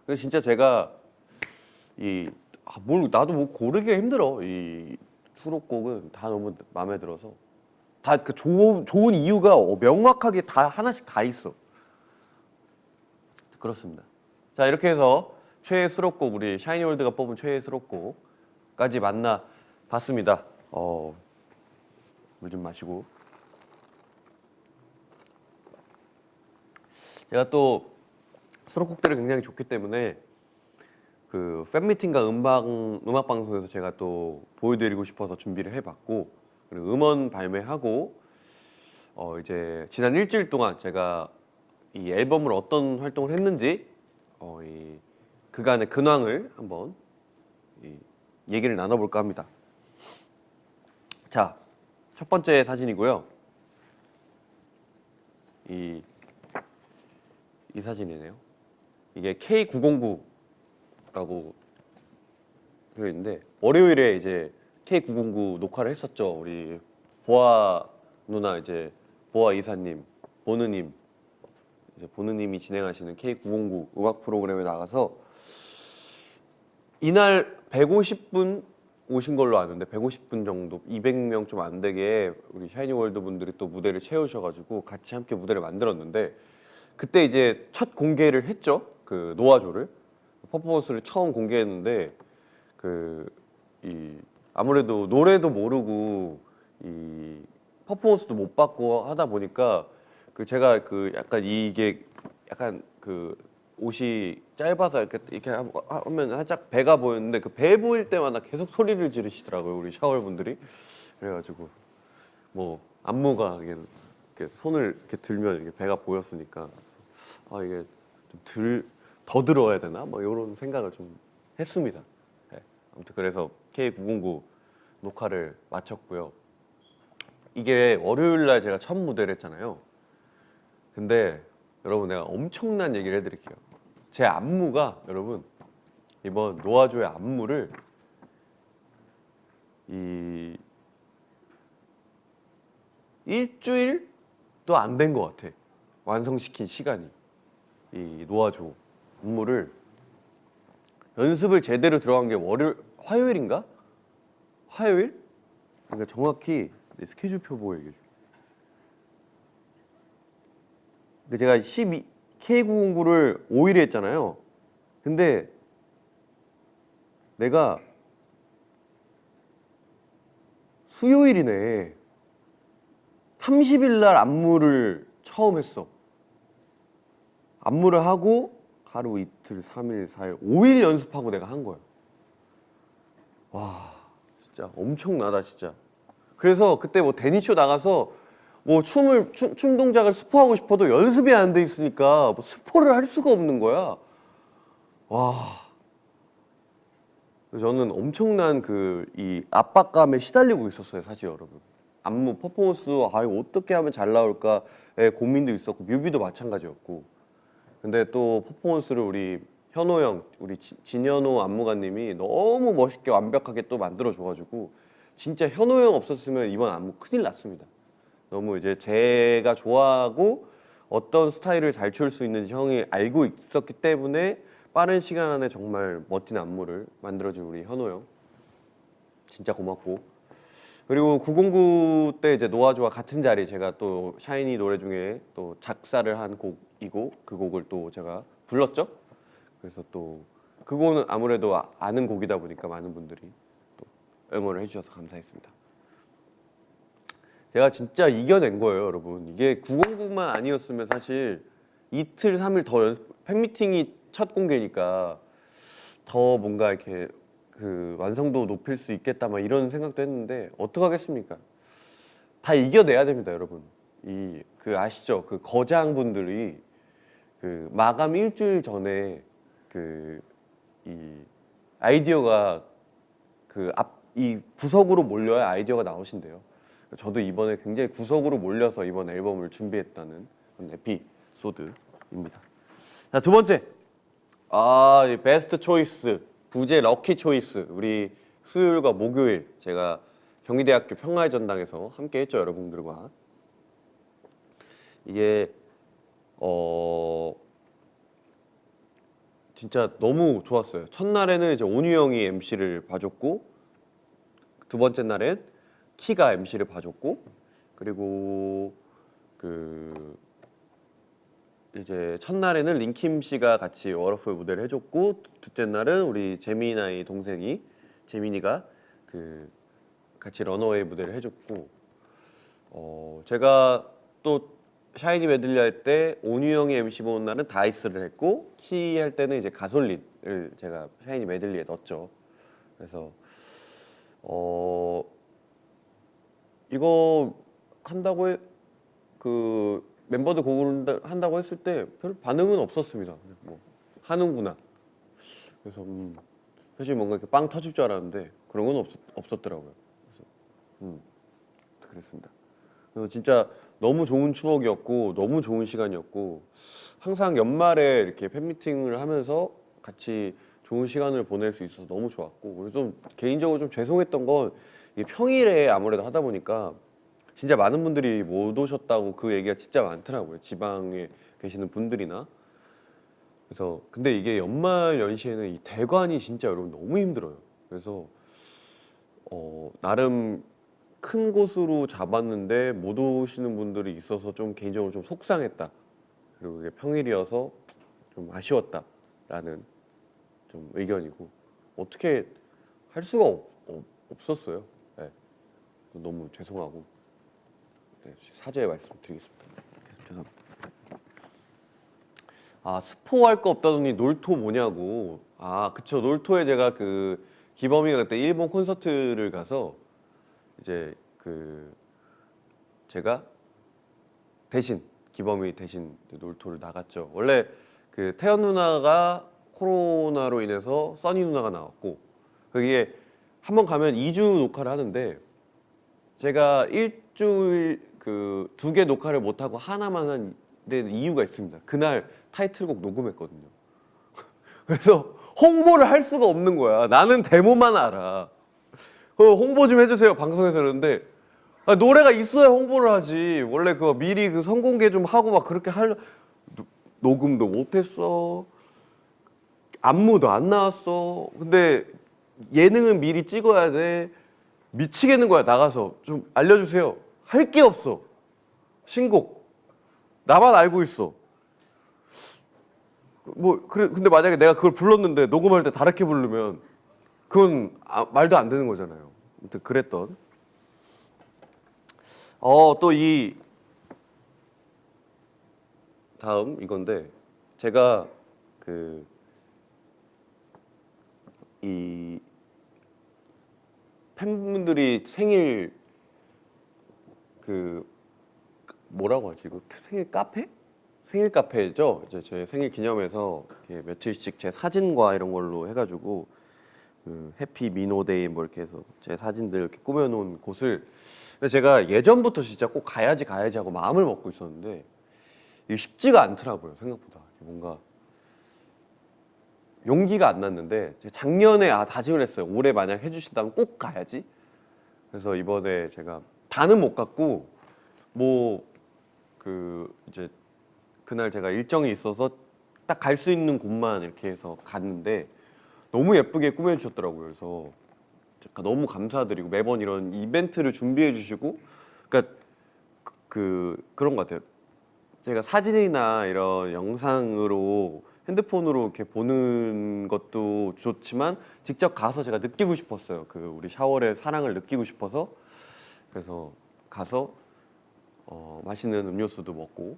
근데 진짜 제가 나도 뭐 고르기가 힘들어. 이 수록곡은 다 너무 마음에 들어서 다 그 좋은 이유가 명확하게 다 하나씩 다 있어. 그렇습니다. 자 이렇게 해서 최애 수록곡 우리 샤이니월드가 뽑은 최애 수록곡까지 만나봤습니다. 물 좀 마시고. 제가 또 수록곡들이 굉장히 좋기 때문에 그 팬미팅과 음악 방송에서 제가 또 보여드리고 싶어서 준비를 해봤고 그리고 음원 발매하고 이제 지난 일주일 동안 제가 이 앨범을 어떤 활동을 했는지 이 그간의 근황을 한번 얘기를 나눠볼까 합니다. 자, 첫 번째 사진이고요. 이 사진이네요. 이게 K909라고 되어 있는데 월요일에 이제 K909 녹화를 했었죠. 우리 보아 누나 이제 보아 이사님, 보느님 이제 보느님이 진행하시는 K909 음악 프로그램에 나가서 이날 150분 오신 걸로 아는데 150분 정도 200명 좀 안 되게 우리 샤이니월드 분들이 또 무대를 채우셔가지고 같이 함께 무대를 만들었는데 그때 이제 첫 공개를 했죠. 그 노아조를 퍼포먼스를 처음 공개했는데 아무래도 노래도 모르고 이 퍼포먼스도 못 받고 하다 보니까 제가 약간 이게 약간 옷이 짧아서 이렇게 하면 살짝 배가 보였는데 그 배 보일 때마다 계속 소리를 지르시더라고요 우리 샤월분들이. 그래가지고 뭐 안무가 이렇게 손을 이렇게 들면 이렇게 배가 보였으니까 이게 좀 더 들어야 되나 뭐 이런 생각을 좀 했습니다. 네. 아무튼 그래서 K909 녹화를 마쳤고요. 이게 월요일 날 제가 첫 무대를 했잖아요. 근데 여러분 내가 엄청난 얘기를 해드릴게요. 제 안무가 여러분 이번 노아조의 안무를 일주일도 안 된 것 같아. 완성시킨 시간이. 이 노아조 안무를 연습을 제대로 들어간 게 화요일인가? 화요일? 그러니까 정확히 내 스케줄표 보고 얘기해 줄게. 근데 제가 K909를 5일에 했잖아요. 근데 내가 수요일이네. 30일 날 안무를 처음 했어. 안무를 하고 하루 이틀 3일 4일 5일 연습하고 내가 한 거야. 와 진짜 엄청나다 진짜. 그래서 그때 뭐 데니쇼 나가서 뭐 춤 동작을 스포하고 싶어도 연습이 안 돼 있으니까 뭐 스포를 할 수가 없는 거야. 와. 저는 엄청난 이 압박감에 시달리고 있었어요, 사실 여러분. 안무 퍼포먼스도 이거 어떻게 하면 잘 나올까의 고민도 있었고 뮤비도 마찬가지였고. 근데 또 퍼포먼스를 우리 현호 형, 우리 진현호 안무가님이 너무 멋있게 완벽하게 또 만들어줘가지고 진짜 현호 형 없었으면 이번 안무 큰일 났습니다. 너무 이제 제가 좋아하고 어떤 스타일을 잘 출 수 있는지 형이 알고 있었기 때문에 빠른 시간 안에 정말 멋진 안무를 만들어준 우리 현호 형 진짜 고맙고, 그리고 909 때 이제 노아조와 같은 자리 제가 또 샤이니 노래 중에 또 작사를 한 곡이고 그 곡을 또 제가 불렀죠. 그래서 또 그거는 아무래도 아는 곡이다 보니까 많은 분들이 또 응원을 해주셔서 감사했습니다. 제가 진짜 이겨낸 거예요, 여러분. 이게 909만 아니었으면 사실 이틀 3일 더 팬미팅이 첫 공개니까 더 뭔가 이렇게 그 완성도 높일 수 있겠다 막 이런 생각도 했는데 어떡하겠습니까? 다 이겨내야 됩니다, 여러분. 이 그 아시죠? 그 거장분들이 그 마감 일주일 전에 그 이 아이디어가 이 구석으로 몰려야 아이디어가 나오신대요. 저도 이번에 굉장히 구석으로 몰려서 이번 앨범을 준비했다는 그런 에피소드입니다. 자, 두 번째. 이 베스트 초이스, 부제 럭키 초이스. 우리 수요일과 목요일 제가 경희대학교 평화의 전당에서 함께 했죠, 여러분들과. 이게 진짜 너무 좋았어요. 첫날에는 이제 온유 형이 MC를 봐줬고, 두 번째 날엔 키가 MC를 봐줬고, 그리고 그 이제 첫날에는 린킴 씨가 같이 워터풀 무대를 해줬고, 둘째 날은 우리 재민아의 동생이 재민이가 그 같이 런어웨이 무대를 해줬고, 제가 또 샤이니 메들리 할 때 온유 형이 MC 보는 날은 다이스를 했고, 키 할 때는 이제 가솔린을 제가 샤이니 메들리에 넣었죠. 그래서 이거 한다고 그 멤버들 곡을 한다고 했을 때 별 반응은 없었습니다. 뭐 하는구나. 그래서 사실 뭔가 이렇게 빵 터질 줄 알았는데 그런 건 없었더라고요. 그래서 그랬습니다. 그래서 진짜 너무 좋은 추억이었고 너무 좋은 시간이었고, 항상 연말에 이렇게 팬미팅을 하면서 같이 좋은 시간을 보낼 수 있어서 너무 좋았고, 그래서 좀 개인적으로 좀 죄송했던 건 이 평일에 아무래도 하다 보니까 진짜 많은 분들이 못 오셨다고 그 얘기가 진짜 많더라고요. 지방에 계시는 분들이나. 그래서 근데 이게 연말 연시에는 이 대관이 진짜 여러분 너무 힘들어요. 그래서 나름 큰 곳으로 잡았는데 못 오시는 분들이 있어서 좀 개인적으로 좀 속상했다. 그리고 이게 평일이어서 좀 아쉬웠다라는 좀 의견이고, 어떻게 할 수가 없었어요. 네. 너무 죄송하고, 네, 사죄의 말씀드리겠습니다. 죄송합니다. 스포 할 거 없다더니 놀토 뭐냐고. 그쵸. 놀토에 제가 그 기범이가 그때 일본 콘서트를 가서 이제 그 제가 대신 기범이 대신 놀토를 나갔죠. 원래 그 태연 누나가 코로나로 인해서 써니 누나가 나왔고, 그게 한번 가면 2주 녹화를 하는데 제가 일주일 그 2개 녹화를 못 하고 하나만 한 데는 이유가 있습니다. 그날 타이틀곡 녹음했거든요. 그래서 홍보를 할 수가 없는 거야. 나는 데모만 알아. 홍보 좀 해주세요, 방송에서. 그러는데 노래가 있어야 홍보를 하지. 원래 그거 미리 그 선공개 좀 하고 막 그렇게 녹음도 못했어. 안무도 안 나왔어. 근데 예능은 미리 찍어야 돼. 미치겠는 거야. 나가서 좀 알려주세요. 할 게 없어. 신곡 나만 알고 있어. 뭐 그래. 근데 만약에 내가 그걸 불렀는데 녹음할 때 다르게 부르면 그건 말도 안 되는 거잖아요. 아무튼 그랬던. 또 이 다음 이건데, 제가 이 팬분들이 생일 뭐라고 하지 이거, 생일 카페? 생일 카페죠. 이제 제 생일 기념해서 이렇게 며칠씩 제 사진과 이런 걸로 해가지고 해피 미노데이 뭐 이렇게 해서 제 사진들 이렇게 꾸며놓은 곳을, 근데 제가 예전부터 진짜 꼭 가야지 하고 마음을 먹고 있었는데 이게 쉽지가 않더라고요. 생각보다 뭔가 용기가 안 났는데, 작년에 다짐을 했어요. 올해 만약 해주신다면 꼭 가야지. 그래서 이번에 제가 다는 못 갔고, 뭐 이제 그날 제가 일정이 있어서 딱 갈 수 있는 곳만 이렇게 해서 갔는데 너무 예쁘게 꾸며주셨더라고요. 그래서 제가 너무 감사드리고 매번 이런 이벤트를 준비해 주시고 그러니까 그런 것 같아요. 제가 사진이나 이런 영상으로 핸드폰으로 이렇게 보는 것도 좋지만 직접 가서 제가 느끼고 싶었어요. 그 우리 샤월의 사랑을 느끼고 싶어서 그래서 가서 맛있는 음료수도 먹고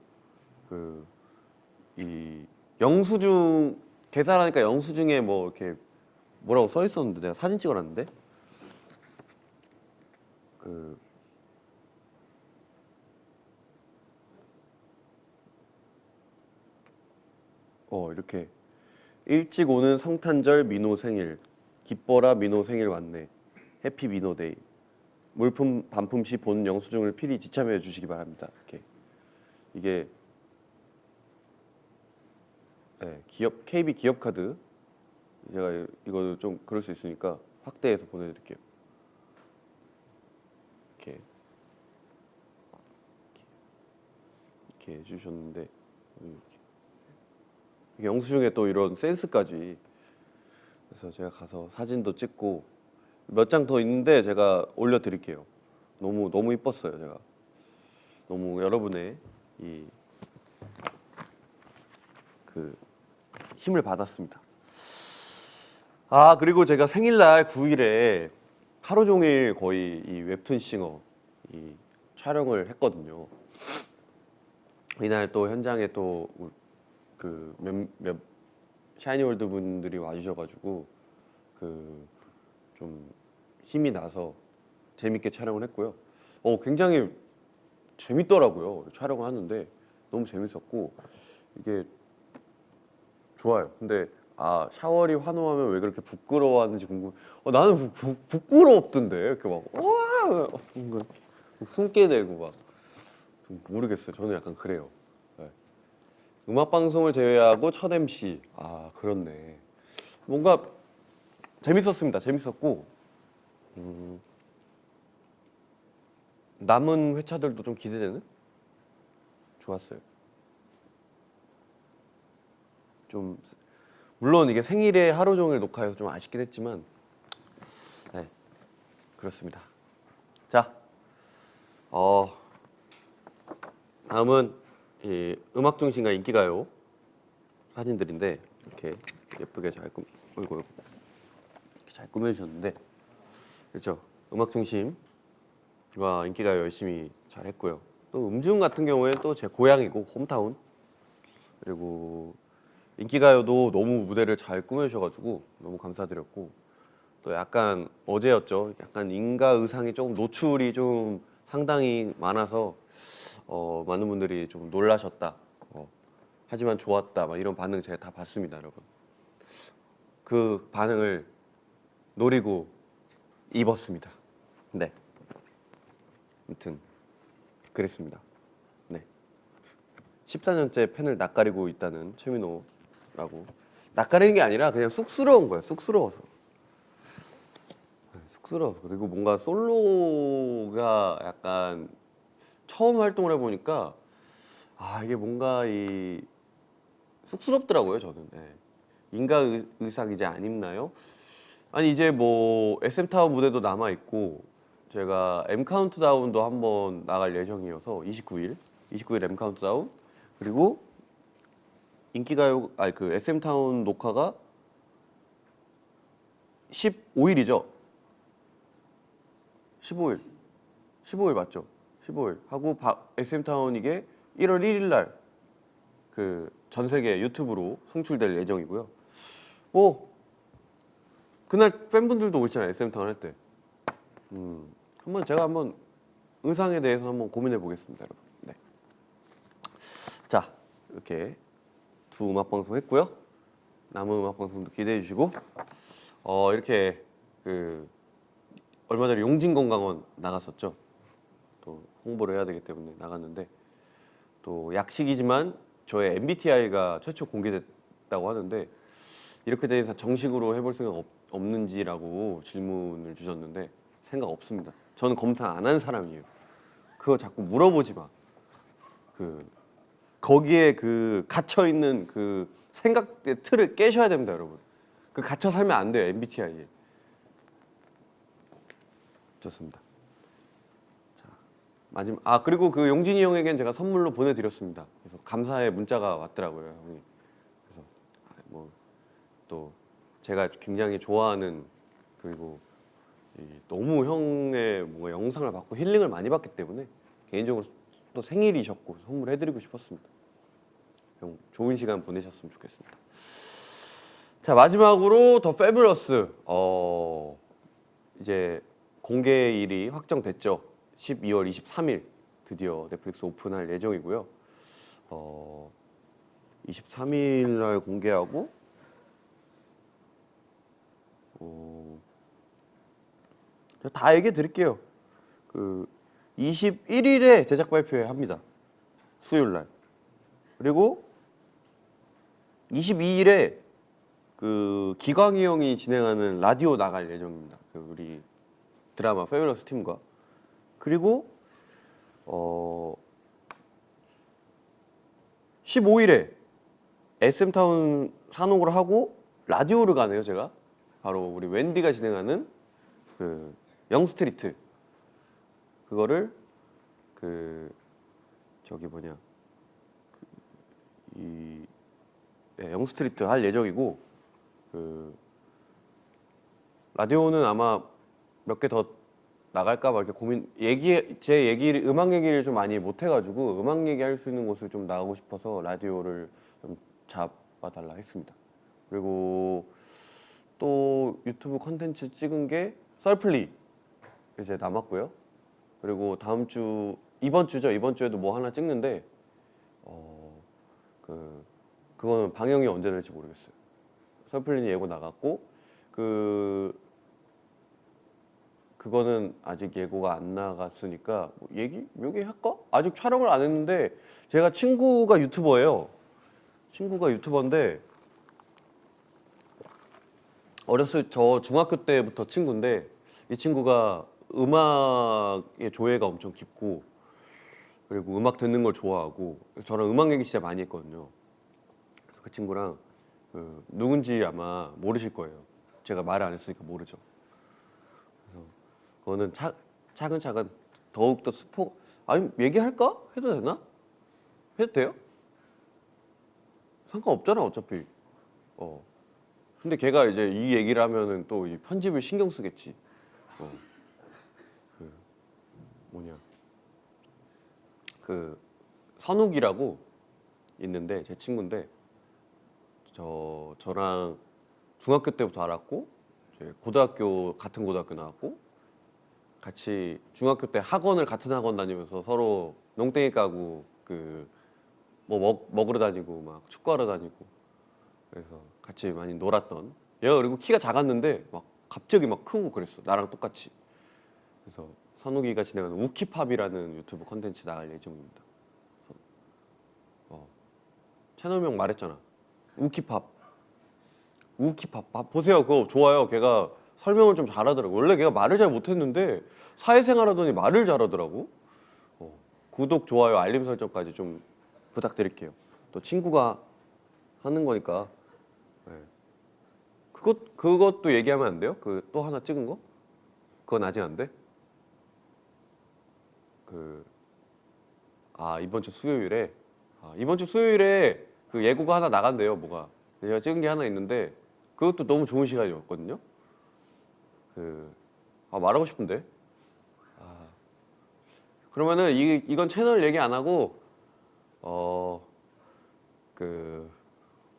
이 영수증 계산하니까 영수증에 뭐 이렇게 뭐라고 써 있었는데 내가 사진 찍어놨는데 이렇게 일찍 오는 성탄절 민호 생일 기뻐라 민호 생일 왔네 해피 민호데이 물품 반품 시 본 영수증을 필히 지참해 주시기 바랍니다. 이렇게 이게 기업 KB 기업 카드 제가 이거 좀 그럴 수 있으니까 확대해서 보내드릴게요. 이렇게 해주셨는데 이게 영수증에 또 이런 센스까지 그래서 제가 가서 사진도 찍고 몇 장 더 있는데 제가 올려드릴게요. 너무 이뻤어요. 제가 너무 여러분의 힘을 받았습니다. 그리고 제가 생일날 9일에 하루 종일 거의 이 웹툰 싱어 촬영을 했거든요. 이날 또 현장에 또 몇 샤이니월드 분들이 와주셔가지고 좀 힘이 나서 재밌게 촬영을 했고요. 굉장히 재밌더라고요. 촬영을 하는데 너무 재밌었고 이게 좋아요. 근데 샤월이 환호하면 왜 그렇게 부끄러워하는지 궁금. 나는 부끄럽던데 이렇게 막 숨게 되고 막 모르겠어요. 저는 약간 그래요. 네. 음악 방송을 제외하고 첫 MC. 그렇네. 뭔가 재밌었습니다. 재밌었고 남은 회차들도 좀 기대되는? 좋았어요. 좀 물론 이게 생일에 하루 종일 녹화해서 좀 아쉽긴 했지만 네 그렇습니다. 자, 다음은 이 음악 중심과 인기가요 사진들인데 이렇게 예쁘게 이렇게 잘 꾸며주셨는데 그렇죠. 음악 중심과 인기가요 열심히 잘 했고요. 또 음중 같은 경우에는 또 제 고향이고 홈타운 그리고 인기가요도 너무 무대를 잘 꾸며주셔가지고 너무 감사드렸고 또 약간 어제였죠. 약간 인가 의상이 조금 노출이 좀 상당히 많아서 많은 분들이 좀 놀라셨다. 하지만 좋았다. 막 이런 반응 제가 다 봤습니다, 여러분. 그 반응을 노리고 입었습니다. 네. 아무튼 그랬습니다. 네. 14년째 팬을 낯가리고 있다는 최민호라고. 낯가리는 게 아니라 그냥 쑥스러운 거예요. 쑥스러워서. 그리고 뭔가 솔로가 약간 처음 활동을 해보니까 이게 뭔가 쑥스럽더라고요. 저는. 네. 인가 의상 이제 안 입나요? 아니 이제 뭐 SM타운 무대도 남아 있고 제가 M 카운트다운도 한번 나갈 예정이어서 29일 M 카운트다운 그리고 인기가요 SM타운 녹화가 15일이죠. 15일 맞죠? 15일 하고 SM타운 이게 1월 1일 날 전 세계 유튜브로 송출될 예정이고요. 그날 팬분들도 오시잖아요. SM타운 할 때. 제가 한번 의상에 대해서 한번 고민해 보겠습니다, 여러분. 네. 자, 이렇게 두 음악 방송 했고요. 남은 음악 방송도 기대해 주시고 이렇게 얼마 전에 용진건강원 나갔었죠. 또 홍보를 해야 되기 때문에 나갔는데 또 약식이지만 저의 MBTI가 최초 공개됐다고 하는데 이렇게 대해서 정식으로 해볼 생각 없는지라고 질문을 주셨는데 생각 없습니다. 저는 검사 안 한 사람이에요. 그거 자꾸 물어보지 마. 거기에 그 갇혀 있는 그 생각의 틀을 깨셔야 됩니다, 여러분. 그 갇혀 살면 안 돼요, MBTI에. 좋습니다. 자, 마지막 그리고 그 용진이 형에겐 제가 선물로 보내드렸습니다. 그래서 감사의 문자가 왔더라고요, 형이. 그래서 뭐 또 제가 굉장히 좋아하는 그리고 너무 형의 뭔가 영상을 받고 힐링을 많이 받기 때문에 개인적으로 또 생일이셨고 선물해드리고 싶었습니다. 형 좋은 시간 보내셨으면 좋겠습니다. 자, 마지막으로 더 패블러스 이제 공개일이 확정됐죠. 12월 23일 드디어 넷플릭스 오픈할 예정이고요. 23일 날 공개하고 다 얘기해 드릴게요. 그 21일에 제작 발표합니다. 수요일 날. 그리고 22일에 그 기광이 형이 진행하는 라디오 나갈 예정입니다. 그 우리 드라마 패블러스 팀과. 그리고 15일에 SM타운 산옥을 하고 라디오를 가네요, 제가. 바로 우리 웬디가 진행하는 그 영스트리트. 그거를 저기 뭐냐 영스트리트 할 예정이고, 그 라디오는 아마 몇 개 더 나갈까 막 이렇게 제 얘기를 음악 얘기를 좀 많이 못 해가지고 음악 얘기할 수 있는 곳을 좀 나가고 싶어서 라디오를 좀 잡아달라 했습니다. 그리고 또 유튜브 컨텐츠 찍은 게 썰플리 이제 남았고요. 그리고 이번 주에도 뭐 하나 찍는데 그거는 방영이 언제 될지 모르겠어요. 썰플리는 예고 나갔고 그거는 아직 예고가 안 나갔으니까 뭐 얘기할까? 아직 촬영을 안 했는데 제가 친구가 유튜버인데 저 중학교 때부터 친구인데 이 친구가 음악의 조예가 엄청 깊고 그리고 음악 듣는 걸 좋아하고 저랑 음악 얘기 진짜 많이 했거든요. 그래서 그 친구랑 누군지 아마 모르실 거예요. 제가 말을 안 했으니까 모르죠. 그래서 그거는 차근차근 더욱더 아니 얘기할까? 해도 되나? 해도 돼요? 상관없잖아 어차피. 근데 걔가 이제 이 얘기를 하면은 또 이 편집을 신경 쓰겠지. 그 선욱이라고 있는데 제 친구인데 저랑 중학교 때부터 알았고 같은 고등학교 나왔고 같이 중학교 때 같은 학원 다니면서 서로 농땡이 까고 뭐 먹으러 다니고 막 축구하러 다니고 그래서 같이 많이 놀았던 얘가. 그리고 키가 작았는데 막 갑자기 막 크고 그랬어, 나랑 똑같이. 그래서 선욱이가 진행하는 우키팝이라는 유튜브 컨텐츠 나갈 예정입니다. 채널명 말했잖아. 우키팝 보세요. 그거 좋아요. 걔가 설명을 좀 잘하더라고. 원래 걔가 말을 잘 못했는데 사회생활 하더니 말을 잘하더라고. 구독, 좋아요, 알림 설정까지 좀 부탁드릴게요. 또 친구가 하는 거니까. 네. 그것도 얘기하면 안 돼요? 또 하나 찍은 거? 그건 아직 안 돼? 이번 주 수요일에 그 예고가 하나 나간대요. 뭐가 제가 찍은 게 하나 있는데 그것도 너무 좋은 시간이었거든요. 말하고 싶은데. 그러면은 이건 채널 얘기 안 하고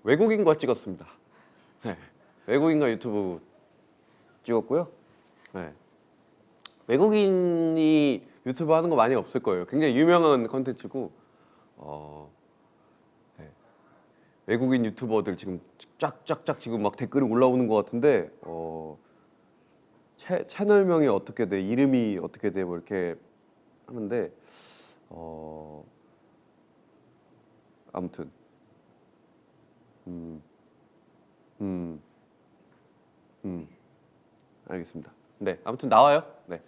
외국인과 찍었습니다. 네. 외국인과 유튜브 찍었고요. 네. 외국인이 유튜브 하는 거 많이 없을 거예요. 굉장히 유명한 컨텐츠고 네. 외국인 유튜버들 지금 쫙쫙쫙 지금 막 댓글이 올라오는 것 같은데 채널명이 어떻게 돼, 이름이 어떻게 돼, 뭐 이렇게 하는데 아무튼 알겠습니다. 네, 아무튼 나와요. 네.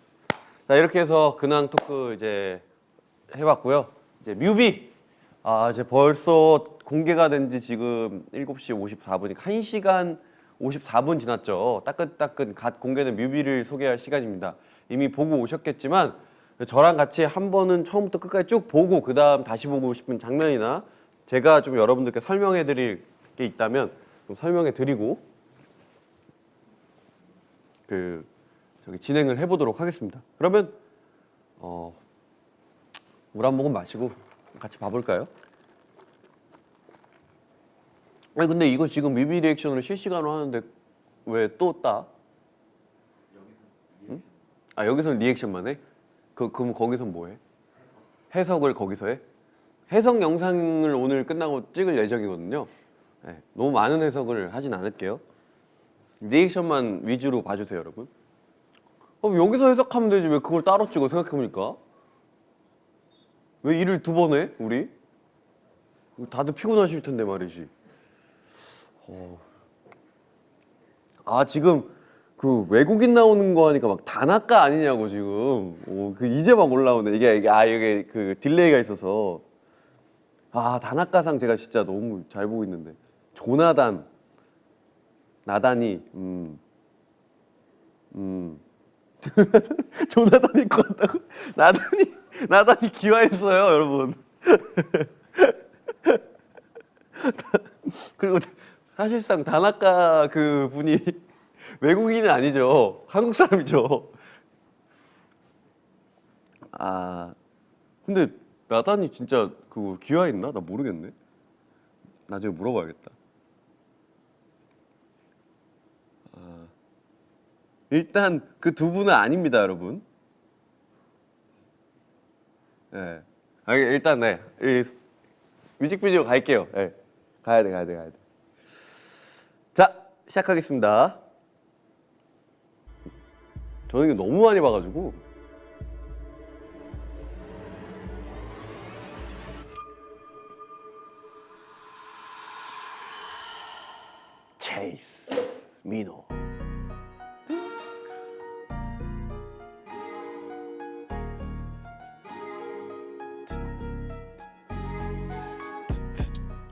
자, 이렇게 해서 근황 토크 이제 해봤고요. 이제 뮤비 이제 벌써 공개가 된 지 지금 7시 54분이니까 1시간 54분 지났죠. 따끈따끈 갓 공개된 뮤비를 소개할 시간입니다. 이미 보고 오셨겠지만 저랑 같이 한 번은 처음부터 끝까지 쭉 보고 그 다음 다시 보고 싶은 장면이나 제가 좀 여러분들께 설명해 드릴 게 있다면 좀 설명해 드리고 진행을 해보도록 하겠습니다. 그러면 물 한 모금 마시고 같이 봐볼까요? 아니 근데 이거 지금 뮤비 리액션으로 실시간으로 하는데 왜 또 따? 응? 여기서는 리액션만 해? 그럼 거기선 뭐 해? 해석을 거기서 해? 해석 영상을 오늘 끝나고 찍을 예정이거든요. 네, 너무 많은 해석을 하진 않을게요. 리액션만 위주로 봐주세요, 여러분. 여기서 해석하면 되지 왜 그걸 따로 찍어? 생각해보니까 왜 일을 두 번 해? 우리? 다들 피곤하실 텐데 말이지. 지금 그 외국인 나오는 거 하니까 막 다나카 아니냐고 지금. 이제 막 올라오네. 이게 그 딜레이가 있어서. 다나카상 제가 진짜 너무 잘 보고 있는데. 조나단, 나단이, 조나단일 것 같다고? 나단이 기화했어요, 여러분. 그리고 사실상 다나카 그 분이 외국인은 아니죠. 한국 사람이죠. 근데 나단이 진짜 그 귀화했나? 나 모르겠네. 나중에 물어봐야겠다. 일단 그 두 분은 아닙니다, 여러분. 네. 일단 네. 뮤직비디오 갈게요. 네. 가야 돼. 자, 시작하겠습니다. 저는 이거 너무 많이 봐가지고. 체이스 민호.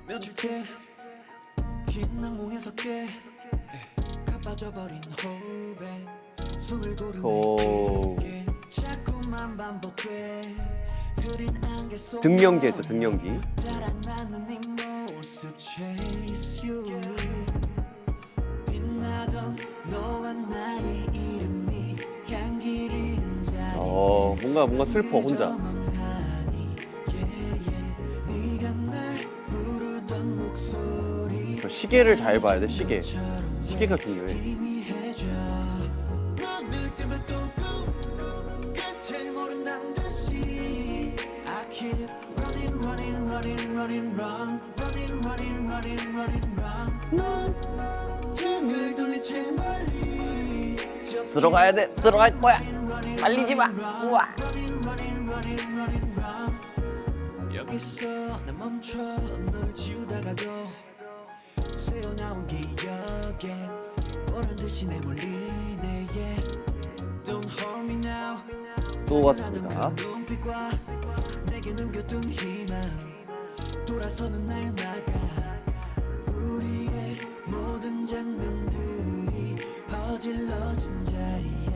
며칠째 긴 악몽에서 깨 가빠져버린 호흡에 숨을 고르네 자꾸만 반복돼 흐린 안개 속에 등연기 했죠, 등연기. 달아나는 네 모습 chase you 빛나던 너와 나의 이름이 향기를 잃은 자리 뭔가 슬퍼 혼자. 시계를 잘 봐야 돼. 시계가 중요해. 들어가야 돼. 들어갈 거야. 달리지 마. 우와. 여기서 나 멈춰 널 지우다가도 새어나온 기억에 보란 듯이 내몰리네 yeah. Don't hold me now 또 왔습니다. 눈빛과 내게 남겨둔 희망 돌아서는 날 막아 우리의 모든 장면들이 어질러진 자리에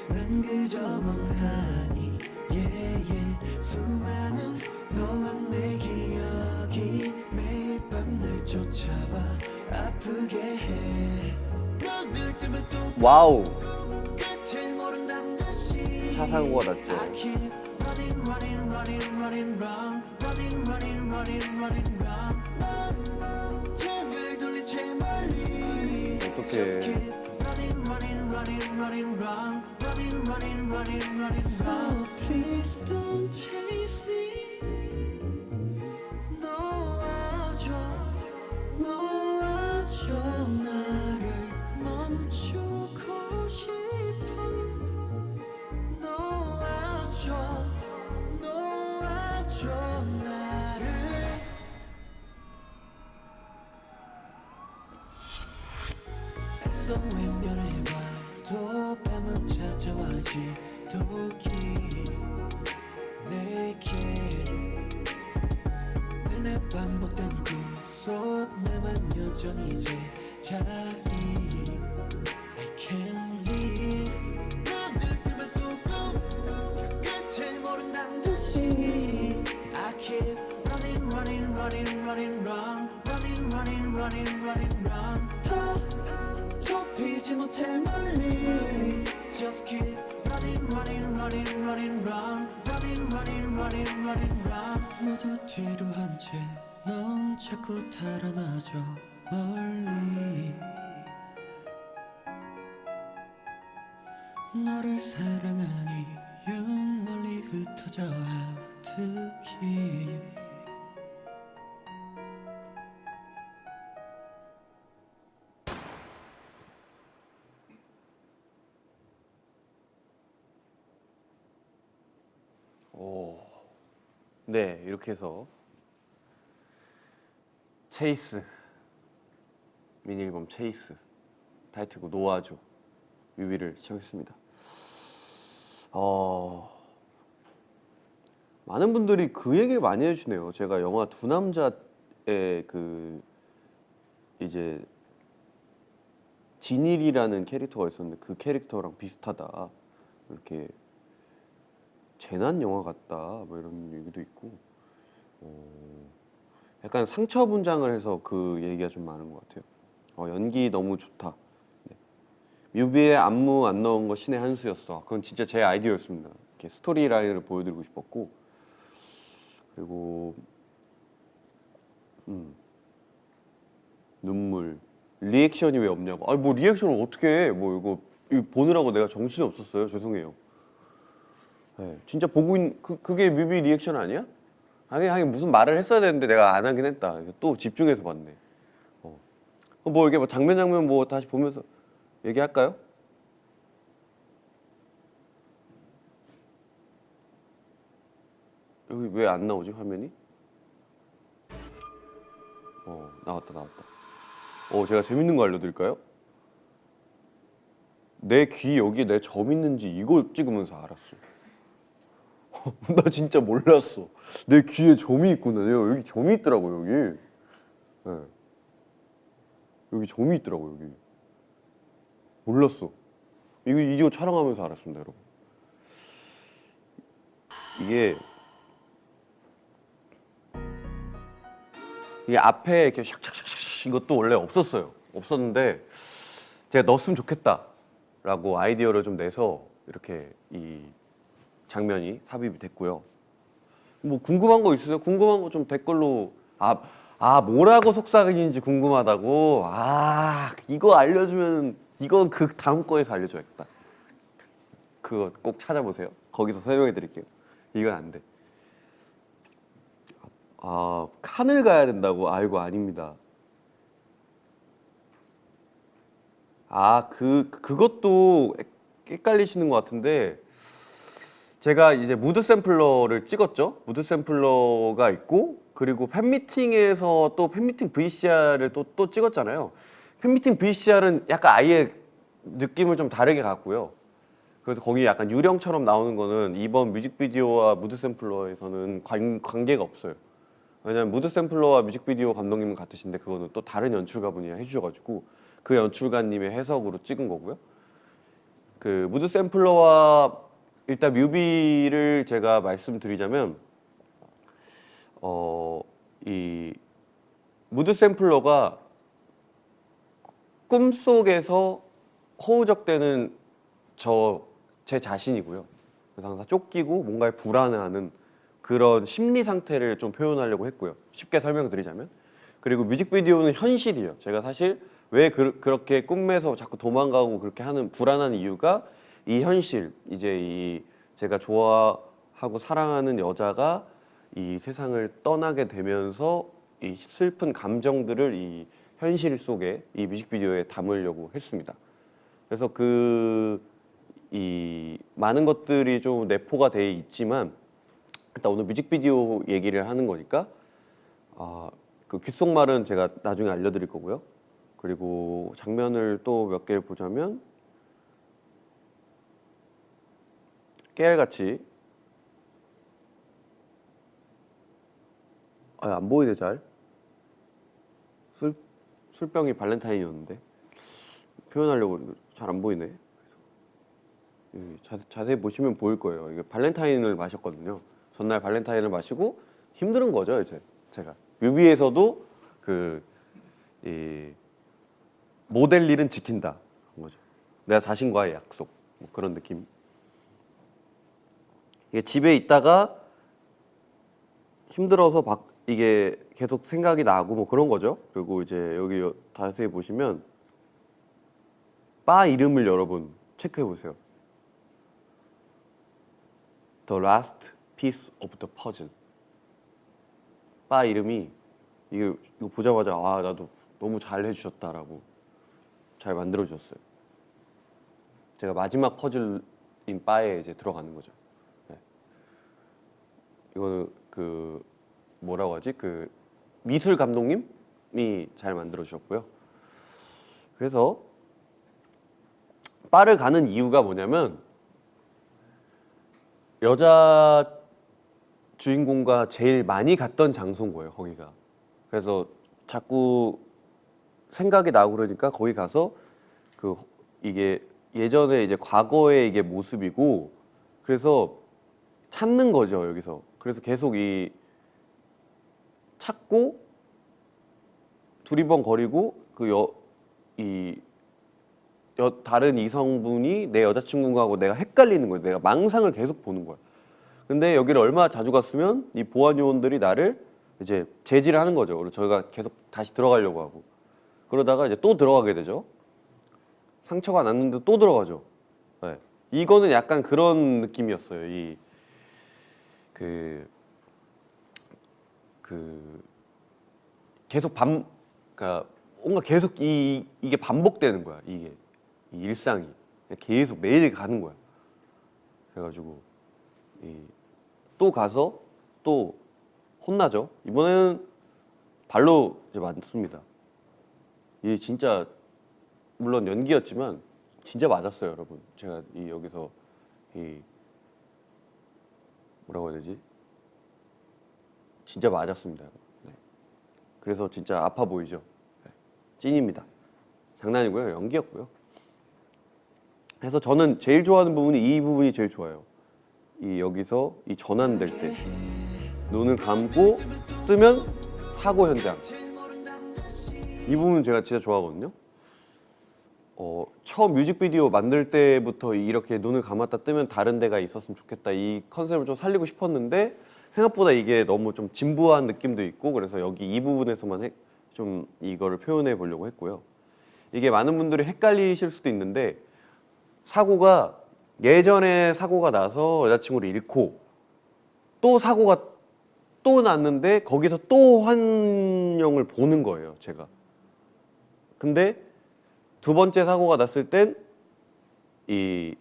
난 그저 멍하니 yeah, yeah. 수많은 너와 내 기억이 매일 밤 날 쫓아와 아프게 해 눈을 뜨면 또 와우. 끝을 모른다는 듯이 차 사고가 났죠. I keep running, running, running, running, run running, running, running, running, run 넌 등을 돌린 채 멀리 어떡해. Just keep running, running, running, running, run running, running, running, running, run So please don't chase me 놓아줘 나를 멈추고 싶어 놓아줘 나를 애써 외면해봐도 밤은 찾아와지 도끼 내게 내 속 내 맘 여전히 제자리 I can't leave 눈을 뜨면 또 끝을 모른단 듯이 I keep running running running running run running running running running run 더 좁히지 못해 멀리 Just keep running running running running run running running running running run 모두 뒤로 한 채 넌 자꾸 달아나죠 멀리 너를 사랑한 이유는 멀리 흩어져야 특히 네, 이렇게 해서 체이스 미니 앨범 체이스 타이틀곡 노아조 뮤비를 시작했습니다. 많은 분들이 그 얘기를 많이 해주시네요. 제가 영화 두 남자의 그 이제 진일이라는 캐릭터가 있었는데 그 캐릭터랑 비슷하다 이렇게 재난 영화 같다 뭐 이런 얘기도 있고 약간 상처 분장을 해서 그 얘기가 좀 많은 것 같아요. 연기 너무 좋다. 네. 뮤비에 안무 안 넣은 거 신의 한 수였어. 그건 진짜 제 아이디어였습니다. 이렇게 스토리 라인을 보여드리고 싶었고 그리고 눈물 리액션이 왜 없냐고. 아니 뭐 리액션을 어떻게 해? 뭐 이거 보느라고 내가 정신이 없었어요. 죄송해요. 네, 진짜 보고 그게 뮤비 리액션 아니야? 하긴 무슨 말을 했어야 되는데 내가 안 하긴 했다. 또 집중해서 봤네. 뭐 이게 뭐 장면 뭐 다시 보면서 얘기할까요? 여기 왜 안 나오지 화면이? 나왔다. 제가 재밌는 거 알려드릴까요? 내 귀 여기에 내 점 있는지 이거 찍으면서 알았어. 나 진짜 몰랐어. 내 귀에 점이 있구나. 여기 점이 있더라고 여기. 네. 여기 점이 있더라고 여기. 몰랐어. 이거 촬영하면서 알았습니다, 여러분. 이게 앞에 이렇게 샥샥샥 이것도 원래 없었는데 제가 넣었으면 좋겠다라고 아이디어를 좀 내서 이렇게 이 장면이 삽입이 됐고요. 뭐 궁금한 거 있으세요? 궁금한 거 좀 댓글로 뭐라고 속삭이는지 궁금하다고. 이거 알려주면 이건 그 다음 거에서 알려줘야겠다. 그거 꼭 찾아보세요. 거기서 설명해 드릴게요. 이건 안 돼. 칸을 가야 된다고? 이거 아닙니다. 그것도 헷갈리시는 것 같은데 제가 이제 무드 샘플러를 찍었죠. 무드 샘플러가 있고 그리고 팬미팅에서 또 팬미팅 VCR을 또 찍었잖아요. 팬미팅 VCR은 약간 아예 느낌을 좀 다르게 갔고요. 그래서 거기 약간 유령처럼 나오는 거는 이번 뮤직비디오와 무드 샘플러에서는 관계가 없어요. 왜냐면 무드 샘플러와 뮤직비디오 감독님은 같으신데 그거는 또 다른 연출가분이 해주셔가지고 그 연출가님의 해석으로 찍은 거고요. 그 무드 샘플러와 일단 뮤비를 제가 말씀드리자면 이 무드 샘플러가 꿈속에서 허우적대는 제 자신이고요. 그래서 항상 쫓기고 뭔가에 불안해하는 그런 심리 상태를 좀 표현하려고 했고요. 쉽게 설명드리자면. 그리고 뮤직비디오는 현실이에요. 제가 사실 왜 그렇게 꿈에서 자꾸 도망가고 그렇게 하는 불안한 이유가 이 현실, 이제 이 제가 좋아하고 사랑하는 여자가 이 세상을 떠나게 되면서 이 슬픈 감정들을 이 현실 속에 이 뮤직비디오에 담으려고 했습니다. 그래서 이 많은 것들이 좀 내포가 돼 있지만 일단 오늘 뮤직비디오 얘기를 하는 거니까 그 귓속말은 제가 나중에 알려드릴 거고요. 그리고 장면을 또 몇 개를 보자면 깨알같이 안 보이네 잘. 술병이 발렌타인이었는데 표현하려고 잘 안 보이네. 자세히 보시면 보일 거예요. 이게 발렌타인을 마셨거든요. 전날 발렌타인을 마시고 힘든 거죠, 이제 제가. 뮤비에서도 이 모델 일은 지킨다 그런 거죠. 내가 자신과의 약속 뭐 그런 느낌. 이게 집에 있다가 힘들어서 이게 계속 생각이 나고 뭐 그런 거죠. 그리고 이제 여기 자세히 보시면 바 이름을 여러분 체크해 보세요. The last piece of the puzzle. 바 이름이 이거 보자마자 아 나도 너무 잘 해주셨다라고 잘 만들어 주셨어요. 제가 마지막 퍼즐인 바에 이제 들어가는 거죠. 네. 이거는 그 뭐라고 하지? 그 미술 감독님이 잘 만들어 주셨고요. 그래서 바를 가는 이유가 뭐냐면 여자 주인공과 제일 많이 갔던 장소인 거예요, 거기가. 그래서 자꾸 생각이 나고 그러니까 거기 가서 이게 예전에 이제 과거의 이게 모습이고 그래서 찾는 거죠, 여기서. 그래서 계속 찾고 두리번거리고 다른 이성분이 내 여자친구하고 내가 헷갈리는 거예요. 내가 망상을 계속 보는 거야. 근데 여기를 얼마나 자주 갔으면 이 보안 요원들이 나를 이제 제지를 하는 거죠. 그리고 저희가 계속 다시 들어가려고 하고 그러다가 이제 또 들어가게 되죠. 상처가 났는데 또 들어가죠. 네. 이거는 약간 그런 느낌이었어요. 계속 그러니까 뭔가 계속 이게 반복되는 거야. 이 일상이 계속 매일 가는 거야. 그래가지고 또 가서 또 혼나죠. 이번에는 발로 이제 맞습니다. 이 진짜 물론 연기였지만 진짜 맞았어요, 여러분. 제가 여기서 뭐라고 해야 되지? 진짜 맞았습니다. 네. 그래서 진짜 아파 보이죠. 네. 찐입니다. 장난이고요, 연기였고요. 그래서 저는 제일 좋아하는 부분이 이 부분이 제일 좋아요. 여기서 전환될 때 눈을 감고 뜨면 사고 현장. 이 부분 제가 진짜 좋아하거든요. 처음 뮤직비디오 만들 때부터 이렇게 눈을 감았다 뜨면 다른 데가 있었으면 좋겠다 이 컨셉을 좀 살리고 싶었는데 생각보다 이게 너무 좀 진부한 느낌도 있고 그래서 여기 이 부분에서만 좀 이거를 표현해 보려고 했고요. 이게 많은 분들이 헷갈리실 수도 있는데 사고가 예전에 사고가 나서 여자친구를 잃고 또 사고가 또 났는데 거기서 또 환영을 보는 거예요, 제가. 근데 두 번째 사고가 났을 땐 이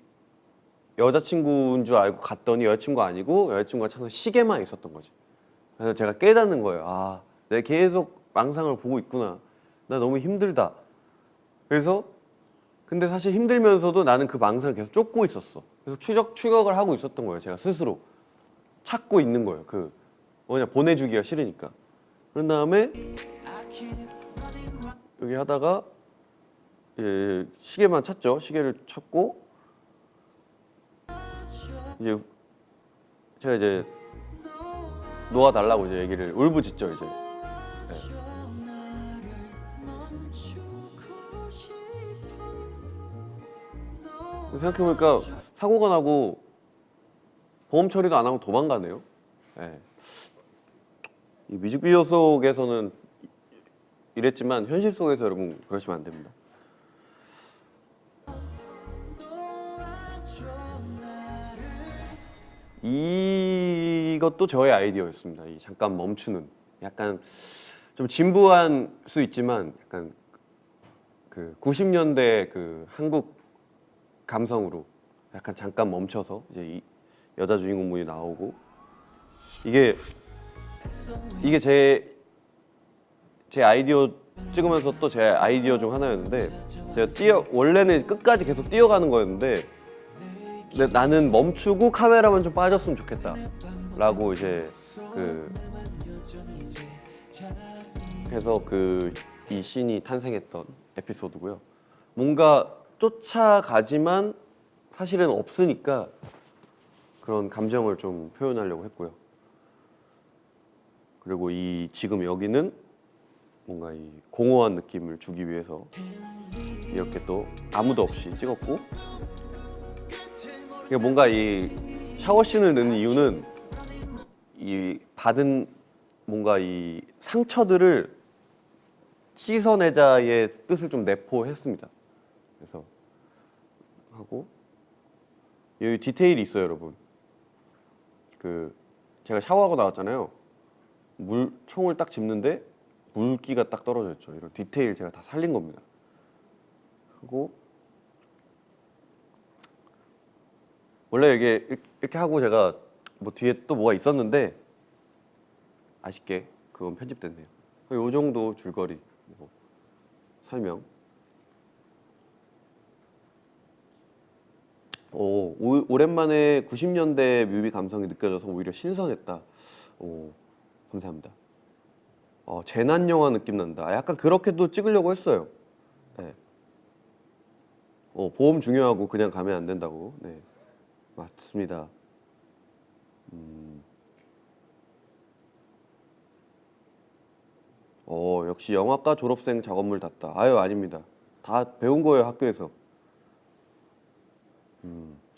여자친구인 줄 알고 갔더니 여자친구가 아니고 여자친구가 차서 시계만 있었던 거지. 그래서 제가 깨닫는 거예요. 아, 내가 계속 망상을 보고 있구나. 나 너무 힘들다. 그래서 근데 사실 힘들면서도 나는 그 망상을 계속 쫓고 있었어. 그래서 추격을 하고 있었던 거예요. 제가 스스로 찾고 있는 거예요. 보내주기가 싫으니까. 그런 다음에 여기 하다가 시계만 찾죠. 시계를 찾고 이제 제가 이제 놓아달라고 이제 얘기를 울부짖죠 이제. 네. 생각해보니까 사고가 나고 보험 처리도 안 하고 도망가네요. 네. 이 뮤직비디오 속에서는 이랬지만 현실 속에서 여러분 그러시면 안 됩니다. 이것도 저의 아이디어였습니다. 이 잠깐 멈추는 약간 좀 진부한 수 있지만 약간 그 90년대 그 한국 감성으로 약간 잠깐 멈춰서 이제 이 여자 주인공분이 나오고 이게 제 아이디어 찍으면서 또 제 아이디어 중 하나였는데 제가 원래는 끝까지 계속 뛰어가는 거였는데 근데 나는 멈추고 카메라만 좀 빠졌으면 좋겠다 라고 이제 그래서 이 씬이 탄생했던 에피소드고요. 뭔가 쫓아가지만 사실은 없으니까 그런 감정을 좀 표현하려고 했고요. 그리고 이 지금 여기는 뭔가 이 공허한 느낌을 주기 위해서 이렇게 또 아무도 없이 찍었고, 이게 뭔가 이 샤워씬을 넣는 이유는 이 받은 뭔가 이 상처들을 씻어내자의 뜻을 좀 내포했습니다. 그래서 하고 여기 디테일이 있어요, 여러분. 그 제가 샤워하고 나왔잖아요. 총을 딱 집는데 물기가 딱 떨어졌죠. 이런 디테일 제가 다 살린 겁니다. 하고 원래 이게 이렇게 하고 제가 뭐 뒤에 또 뭐가 있었는데 아쉽게 그건 편집됐네요. 요 정도 줄거리 뭐 설명. 오랜만에 90년대 뮤비 감성이 느껴져서 오히려 신선했다. 감사합니다. 재난 영화 느낌 난다. 약간 그렇게도 찍으려고 했어요. 네. 보험 중요하고 그냥 가면 안 된다고. 네, 맞습니다. 역시 영화과 졸업생 작업물 같다. 아유, 아닙니다. 다 배운 거예요, 학교에서.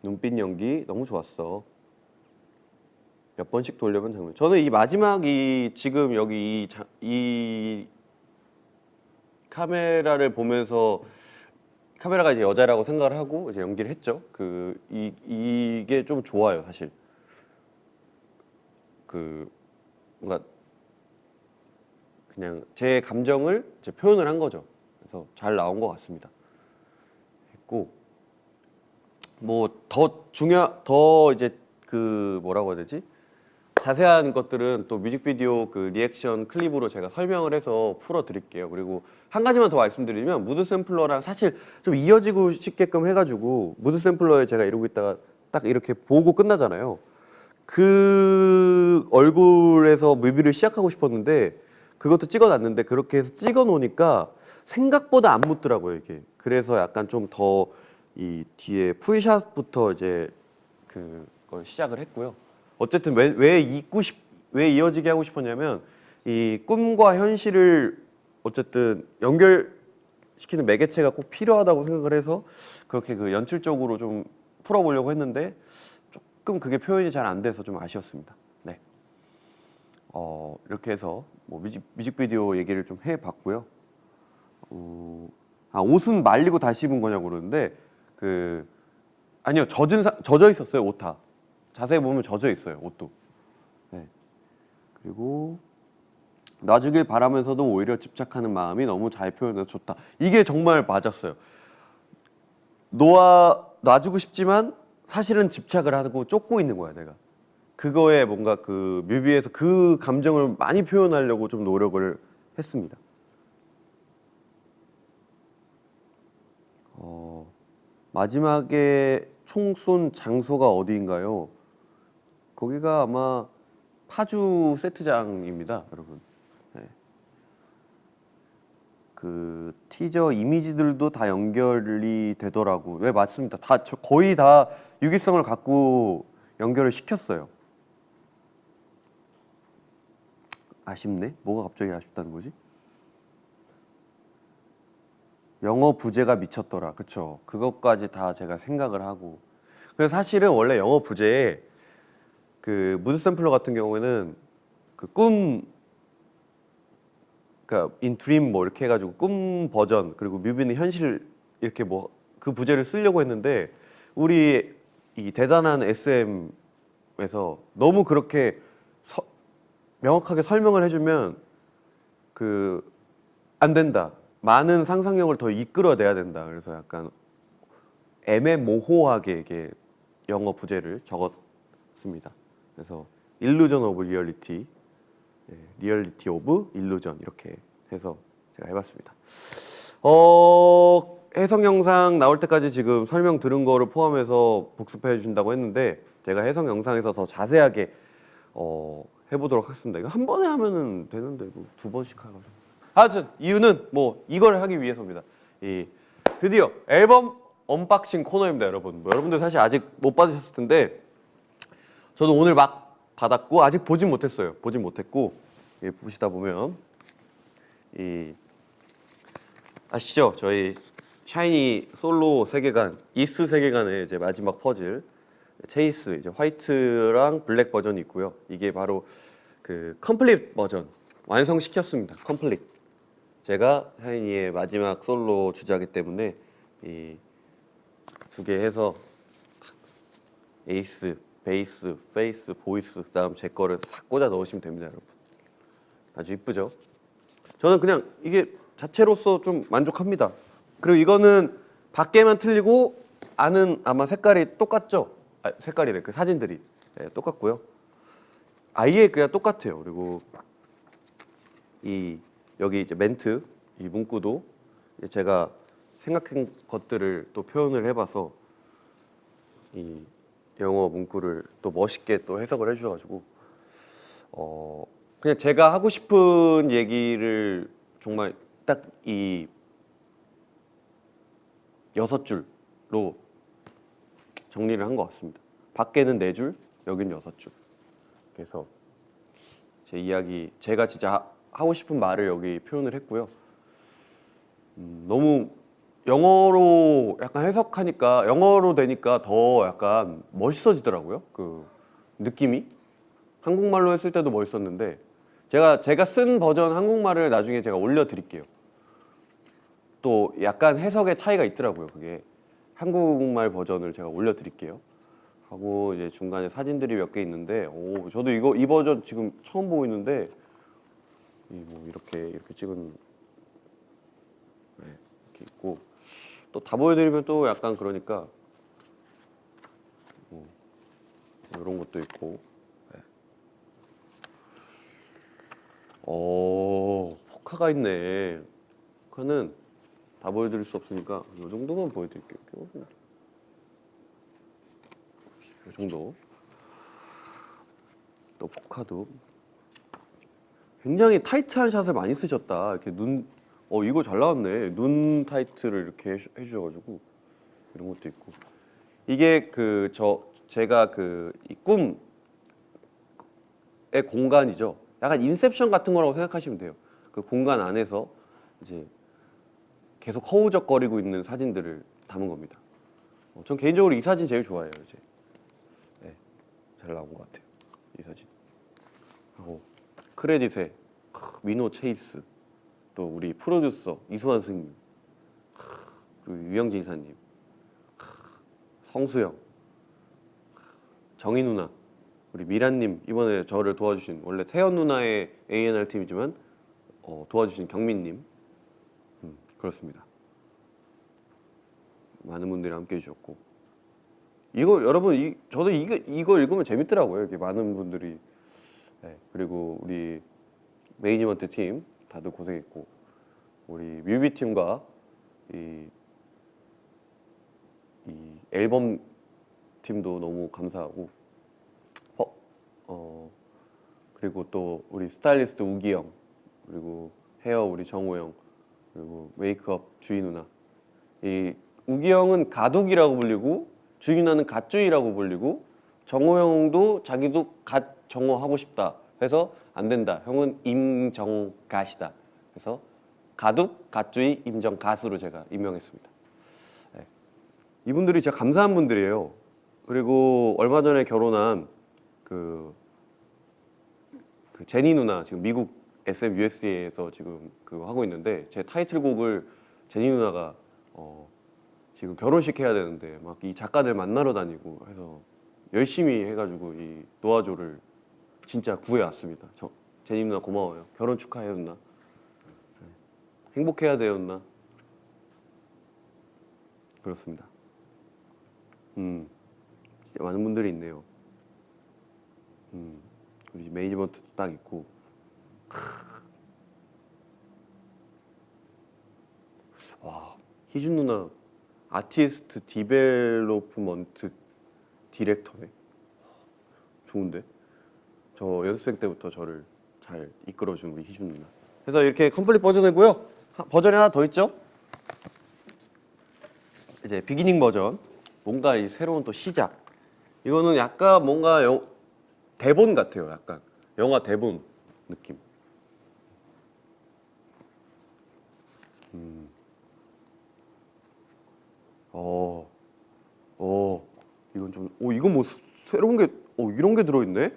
눈빛 연기 너무 좋았어. 몇 번씩 돌려본 장면. 저는 이 마지막 지금 여기 이 카메라를 보면서 카메라가 이제 여자라고 생각을 하고 이제 연기를 했죠. 이게 좀 좋아요, 사실. 뭔가 그냥 제 감정을 이제 표현을 한 거죠. 그래서 잘 나온 것 같습니다. 했고 뭐 더 이제 뭐라고 해야 되지? 자세한 것들은 또 뮤직비디오 리액션 클립으로 제가 설명을 해서 풀어드릴게요. 그리고 한 가지만 더 말씀드리면 무드 샘플러랑 사실 좀 이어지고 싶게끔 해가지고 무드 샘플러에 제가 이러고 있다가 딱 이렇게 보고 끝나잖아요. 그 얼굴에서 뮤비를 시작하고 싶었는데 그것도 찍어놨는데 그렇게 해서 찍어놓으니까 생각보다 안 묻더라고요, 이게. 그래서 약간 좀 더 이 뒤에 풀샷부터 이제 그걸 시작을 했고요. 어쨌든 왜 이어지게 하고 싶었냐면 이 꿈과 현실을 어쨌든 연결시키는 매개체가 꼭 필요하다고 생각을 해서 그렇게 연출적으로 좀 풀어보려고 했는데 조금 그게 표현이 잘 안 돼서 좀 아쉬웠습니다. 네. 이렇게 해서 뭐 뮤직비디오 얘기를 좀 해봤고요. 옷은 말리고 다시 입은 거냐고 그러는데 아니요, 젖어 있었어요, 옷 다. 자세히 보면 젖어 있어요, 옷도. 네. 그리고 놔주길 바라면서도 오히려 집착하는 마음이 너무 잘 표현돼서 좋다. 이게 정말 맞았어요. 놔주고 싶지만 사실은 집착을 하고 쫓고 있는 거야, 내가. 그거에 뭔가 뮤비에서 그 감정을 많이 표현하려고 좀 노력을 했습니다. 마지막에 총 쏜 장소가 어디인가요? 거기가 아마 파주 세트장입니다, 여러분. 네. 티저 이미지들도 다 연결이 되더라고. 네, 맞습니다. 거의 다 유기성을 갖고 연결을 시켰어요. 아쉽네. 뭐가 갑자기 아쉽다는 거지? 영어 부제가 미쳤더라. 그쵸? 그것까지 다 제가 생각을 하고. 그래서 사실은 원래 영어 부제에 무드 샘플러 같은 경우에는 그러니까 in dream 뭐 이렇게 해가지고 꿈 버전, 그리고 뮤비는 현실, 이렇게 뭐 그 부제를 쓰려고 했는데 우리 이 대단한 SM에서 너무 그렇게 명확하게 설명을 해주면 안 된다. 많은 상상력을 더 이끌어내야 된다. 그래서 약간 애매모호하게 이게 영어 부제를 적었습니다. 그래서 illusion of reality, reality of illusion 이렇게 해서 제가 해봤습니다. 해석 영상 나올 때까지 지금 설명 들은 거를 포함해서 복습해 주신다고 했는데 제가 해석 영상에서 더 자세하게 해보도록 하겠습니다. 이거 한 번에 하면은 되는데 두 번씩 해가지고 하여튼 이유는 뭐 이걸 하기 위해서입니다. 이 드디어 앨범 언박싱 코너입니다, 여러분. 뭐 여러분들 사실 아직 못 받으셨을 텐데 저도 오늘 막 받았고 아직 보진 못했어요. 보진 못했고 보시다 보면 이 아시죠? 저희 샤이니 솔로 세계관, 이스 세계관의 이제 마지막 퍼즐 체이스 이제 화이트랑 블랙 버전이 있고요. 이게 바로 그 컴플릿 버전 완성시켰습니다. 컴플릿. 제가 샤이니의 마지막 솔로 주자이기 때문에 이 두 개 해서 에이스, 베이스, 페이스, 보이스 그다음 제 거를 싹 꽂아 넣으시면 됩니다, 여러분. 아주 이쁘죠? 저는 그냥 이게 자체로서 좀 만족합니다. 그리고 이거는 밖에만 틀리고 안은 아마 색깔이 똑같죠? 아, 색깔이래. 그 사진들이 네, 똑같고요. 아예 그냥 똑같아요. 그리고 이 여기 이제 멘트 이 문구도 제가 생각한 것들을 또 표현을 해봐서 이 영어 문구를 또 멋있게 또 해석을 해주셔가지고 그냥 제가 하고 싶은 얘기를 정말 딱 이 6줄로 정리를 한 것 같습니다. 밖에는 4줄, 여긴 6줄. 그래서 제 이야기, 제가 진짜 하고 싶은 말을 여기 표현을 했고요. 너무 영어로 약간 해석하니까 영어로 되니까 더 약간 멋있어지더라고요. 그 느낌이 한국말로 했을 때도 멋있었는데 제가 쓴 버전 한국말을 나중에 제가 올려드릴게요. 또 약간 해석의 차이가 있더라고요. 그게 한국말 버전을 제가 올려드릴게요. 하고 이제 중간에 사진들이 몇 개 있는데, 오, 저도 이 버전 지금 처음 보고 있는데, 뭐 이렇게 찍은 네, 이렇게 있고 또 다 보여드리면 또 약간 그러니까 이런 것도 있고, 네. 오, 포카가 있네. 포카는 다 보여드릴 수 없으니까 이 정도만 보여드릴게요. 이 정도. 또 포카도 굉장히 타이트한 샷을 많이 쓰셨다. 이렇게 이거 잘 나왔네. 눈 타이트를 이렇게 해주셔가지고 이런 것도 있고. 이게 제가 이 꿈의 공간이죠. 약간 인셉션 같은 거라고 생각하시면 돼요. 그 공간 안에서 이제 계속 허우적거리고 있는 사진들을 담은 겁니다. 전 개인적으로 이 사진 제일 좋아해요. 이제 네, 잘 나온 것 같아요. 이 사진. 하고 크레딧에 민호 체이스, 또 우리 프로듀서 이수환 스님, 그리고 유영진 이사님, 성수영, 정희 누나, 우리 미란님 이번에 저를 도와주신 원래 태연 누나의 A&R 팀이지만 도와주신 경민님. 그렇습니다. 많은 분들이 함께 해주셨고 이거 여러분 저도 이거 읽으면 재밌더라고요. 이렇게 많은 분들이 네, 그리고 우리 메인 이벤트 팀 다들 고생했고 우리 뮤비 팀과 이 앨범 팀도 너무 감사하고 그리고 또 우리 스타일리스트 우기 형 그리고 헤어 우리 정호 형 그리고 메이크업 주희 누나. 이 우기 형은 가둑이라고 불리고 주희 누나는 갓주희라고 불리고 정호 형도 자기도 갓정호 하고 싶다 해서 안 된다. 형은 임정갓이다. 그래서 가둑, 갓주희, 임정갓으로 제가 임명했습니다. 네. 이분들이 진짜 감사한 분들이에요. 그리고 얼마 전에 결혼한 그 제니 누나 지금 미국 SMUSA에서 지금 그거 하고 있는데 제 타이틀곡을 제니 누나가 지금 결혼식 해야 되는데 막 이 작가들 만나러 다니고 해서 열심히 해가지고 이 노아조를 진짜 구해왔습니다. 제니 누나 고마워요. 결혼 축하해요 누나. 행복해야 돼요 누나. 그렇습니다. 진짜 많은 분들이 있네요. 우리 매니지먼트도 딱 있고. 와, 희준 누나 아티스트 디벨로프먼트 디렉터네. 좋은데? 저 연습생 때부터 저를 잘 이끌어준 우리 희준 누나. 그래서 이렇게 컴플릿 버전이고요. 버전이 하나 더 있죠. 이제 비기닝 버전. 뭔가 이 새로운 또 시작. 이거는 약간 뭔가 대본 같아요. 약간 영화 대본 느낌. 이건 좀, 이건 뭐 새로운 게, 이런 게 들어있네?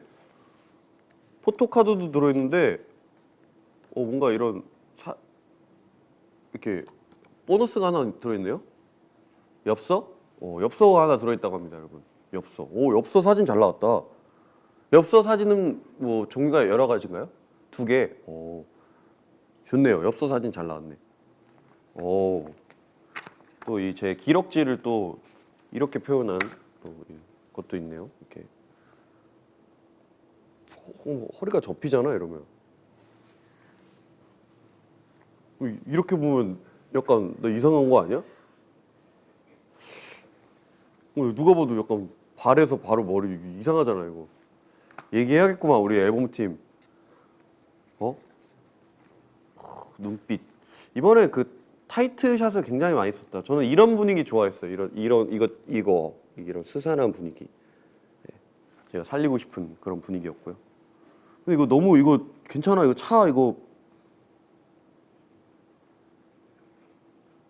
포토카드도 들어있는데, 뭔가 이런, 이렇게, 보너스가 하나 들어있네요? 엽서? 엽서가 하나 들어있다고 합니다, 여러분. 엽서. 엽서 사진 잘 나왔다. 엽서 사진은 뭐 종류가 여러 가지인가요? 2개. 좋네요. 엽서 사진 잘 나왔네. 또 이 제 기럭지를 또 이렇게 표현한 또 것도 있네요. 이렇게 허리가 접히잖아 이러면. 이렇게 보면 약간 나 이상한 거 아니야? 누가 봐도 약간 발에서 바로 머리 이상하잖아 이거. 얘기해야겠구만 우리 앨범팀. 눈빛. 이번에 그 타이트 샷을 굉장히 많이 썼다. 저는 이런 분위기 좋아했어요. 이런 스산한 분위기. 네. 제가 살리고 싶은 그런 분위기였고요. 근데 이거 너무 이거 괜찮아. 이거 차 이거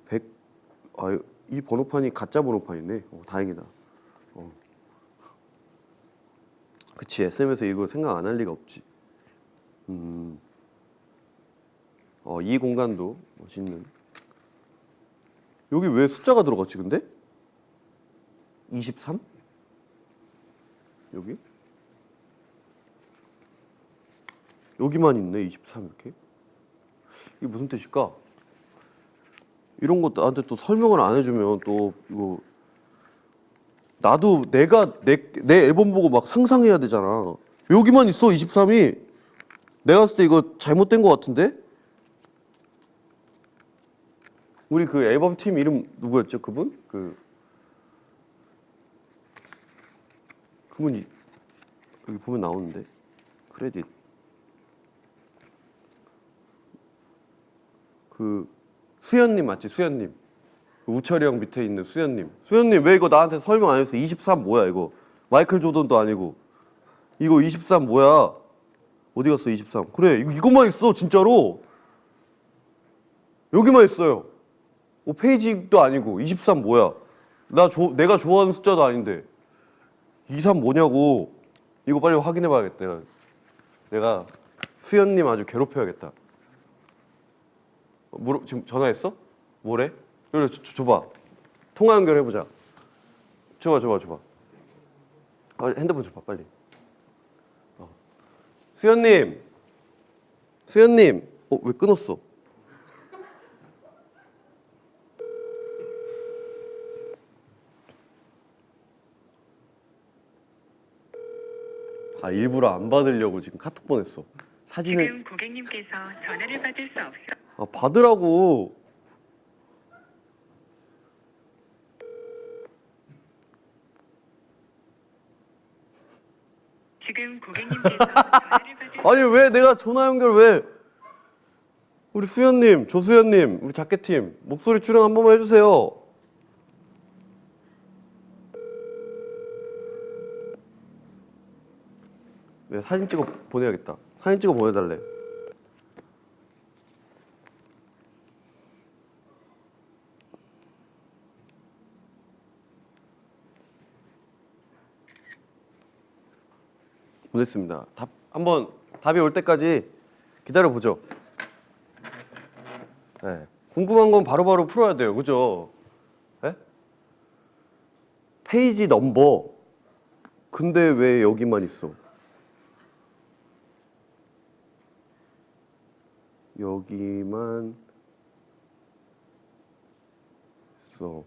100. 이 번호판이 가짜 번호판이네. 다행이다. 그치, SM에서 이거 생각 안 할 리가 없지. 이 공간도 멋있는. 여기 왜 숫자가 들어갔지 근데? 23? 여기? 여기만 있네 23 이렇게. 이게 무슨 뜻일까? 이런 거 나한테 또 설명을 안 해주면 또 이거 나도 내가 내 앨범 보고 막 상상해야 되잖아. 여기만 있어 23이. 내가 봤을 때 이거 잘못된 거 같은데? 우리 그 앨범 팀 이름 누구였죠? 그분? 그분이 여기 보면 나오는데 크레딧. 그 수현님 맞지? 수현님. 우철이 형 밑에 있는 수현님. 수현님 왜 이거 나한테 설명 안 했어? 23 뭐야 이거? 마이클 조던도 아니고. 이거 23 뭐야? 어디 갔어 23? 그래 이것만 있어 진짜로. 여기만 있어요. 페이지도 아니고 23 뭐야? 내가 좋아하는 숫자도 아닌데 23 뭐냐고. 이거 빨리 확인해 봐야겠다. 내가 수현님 아주 괴롭혀야겠다. 지금 전화했어? 뭐래? 그래 줘봐. 통화 연결해보자. 줘봐. 핸드폰 줘봐 빨리. 수현님. 왜 끊었어? 일부러 안 받으려고 지금 카톡 보냈어. 사진을. 지금 고객님께서 전화를 받을 수 없어. 받으라고. 지금 고객님께서 전화를 받을 아니 왜 내가 전화 연결 왜? 우리 수현님, 조수현님, 우리 자켓팀 목소리 출연 한 번만 해주세요. 내가 사진 찍어 보내야겠다. 사진 찍어 보내달래. 보냈습니다. 답이 올 때까지 기다려 보죠. 네. 궁금한 건 바로바로 풀어야 돼요. 그죠? 네? 페이지 넘버. 근데 왜 여기만 있어? 여기만 있어요.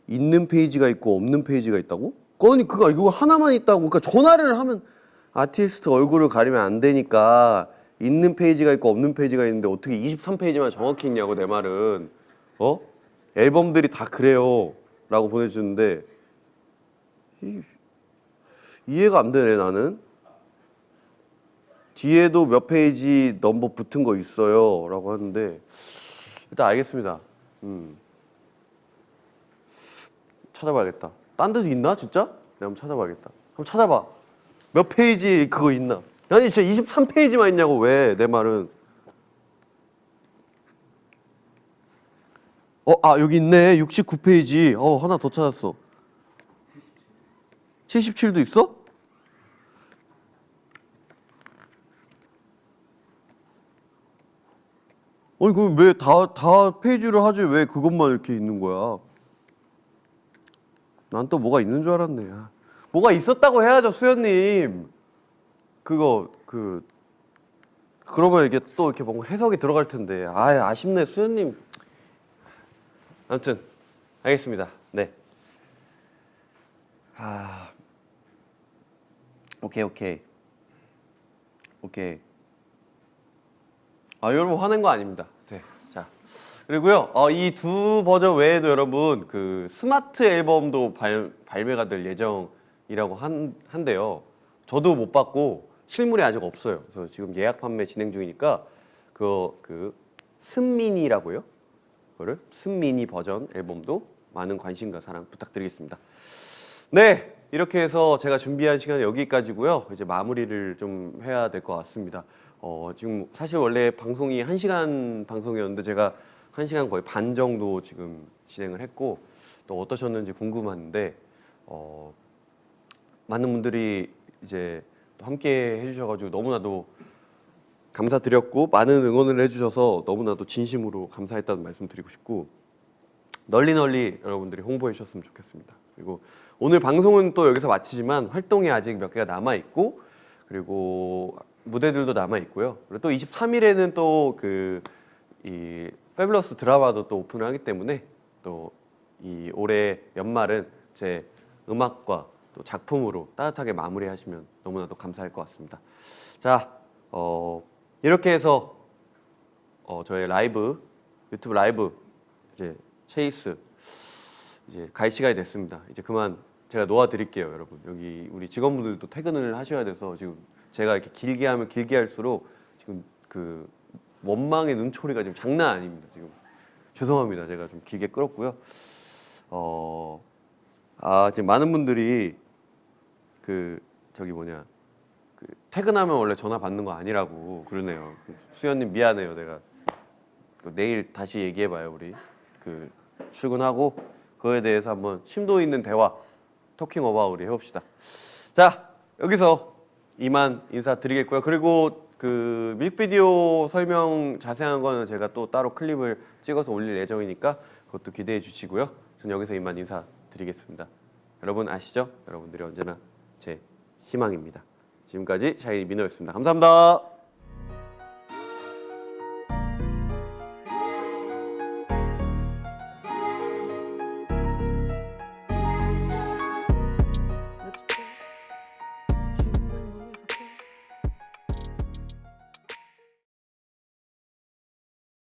있는 페이지가 있고 없는 페이지가 있다고? 아니 이거 하나만 있다고. 그러니까 전화를 하면 아티스트 얼굴을 가리면 안 되니까 있는 페이지가 있고 없는 페이지가 있는데 어떻게 23페이지만 정확히 있냐고. 내 말은 앨범들이 다 그래요 라고 보내주는데 이해가 안 되네 나는. 뒤에도 몇 페이지 넘버 붙은 거 있어요 라고 하는데 일단 알겠습니다. 찾아봐야겠다. 딴 데도 있나 진짜? 내가 한번 찾아봐야겠다. 한번 찾아봐. 몇 페이지 그거 있나? 아니 진짜 23페이지만 있냐고. 왜 내 말은. 여기 있네. 69페이지. 하나 더 찾았어. 77도 있어? 아니 그럼 왜 다 페이지를 하지 왜 그것만 이렇게 있는 거야? 난 또 뭐가 있는 줄 알았네. 뭐가 있었다고 해야죠, 수연님. 그러면 이게 또 이렇게 뭔가 해석이 들어갈 텐데. 아쉽네, 수연님. 아무튼 알겠습니다. 네. 오케이. 여러분 화낸 거 아닙니다. 네. 자. 그리고요, 이 두 버전 외에도 여러분 그 스마트 앨범도 발매가 될 예정이라고 한데요. 저도 못 받고 실물이 아직 없어요. 그래서 지금 예약 판매 진행 중이니까 그 스미니라고요. 그거를 스미니 버전 앨범도 많은 관심과 사랑 부탁드리겠습니다. 네, 이렇게 해서 제가 준비한 시간은 여기까지고요. 이제 마무리를 좀 해야 될 것 같습니다. 지금 사실 원래 방송이 1시간 방송이었는데 제가 1시간 거의 반 정도 지금 진행을 했고 또 어떠셨는지 궁금한데 많은 분들이 이제 또 함께 해주셔가지고 너무나도 감사드렸고 많은 응원을 해주셔서 너무나도 진심으로 감사했다는 말씀 드리고 싶고 널리 여러분들이 홍보해 주셨으면 좋겠습니다. 그리고 오늘 방송은 또 여기서 마치지만 활동이 아직 몇 개가 남아 있고 그리고 무대들도 남아 있고요. 그리고 또 23일에는 또 이 패블러스 드라마도 또 오픈을 하기 때문에 또 이 올해 연말은 제 음악과 또 작품으로 따뜻하게 마무리하시면 너무나도 감사할 것 같습니다. 자, 이렇게 해서 저의 라이브 유튜브 라이브 이제 체이스 이제 갈 시간이 됐습니다. 이제 그만 제가 놓아드릴게요, 여러분. 여기 우리 직원분들도 퇴근을 하셔야 돼서 지금 제가 이렇게 길게 하면 길게 할수록 지금 그 원망의 눈초리가 지금 장난 아닙니다. 지금 죄송합니다. 제가 좀 길게 끌었고요. 지금 많은 분들이 퇴근하면 원래 전화 받는 거 아니라고 그러네요. 수연님 미안해요. 내가 내일 다시 얘기해봐요. 우리 출근하고 그거에 대해서 한번 심도 있는 대화 토킹 어바웃 우리 해봅시다. 자, 여기서 이만 인사드리겠고요. 그리고 뮤직비디오 설명 자세한 거는 제가 또 따로 클립을 찍어서 올릴 예정이니까 그것도 기대해 주시고요. 저는 여기서 이만 인사드리겠습니다. 여러분 아시죠? 여러분들이 언제나 제 희망입니다. 지금까지 샤이니 민호였습니다. 감사합니다.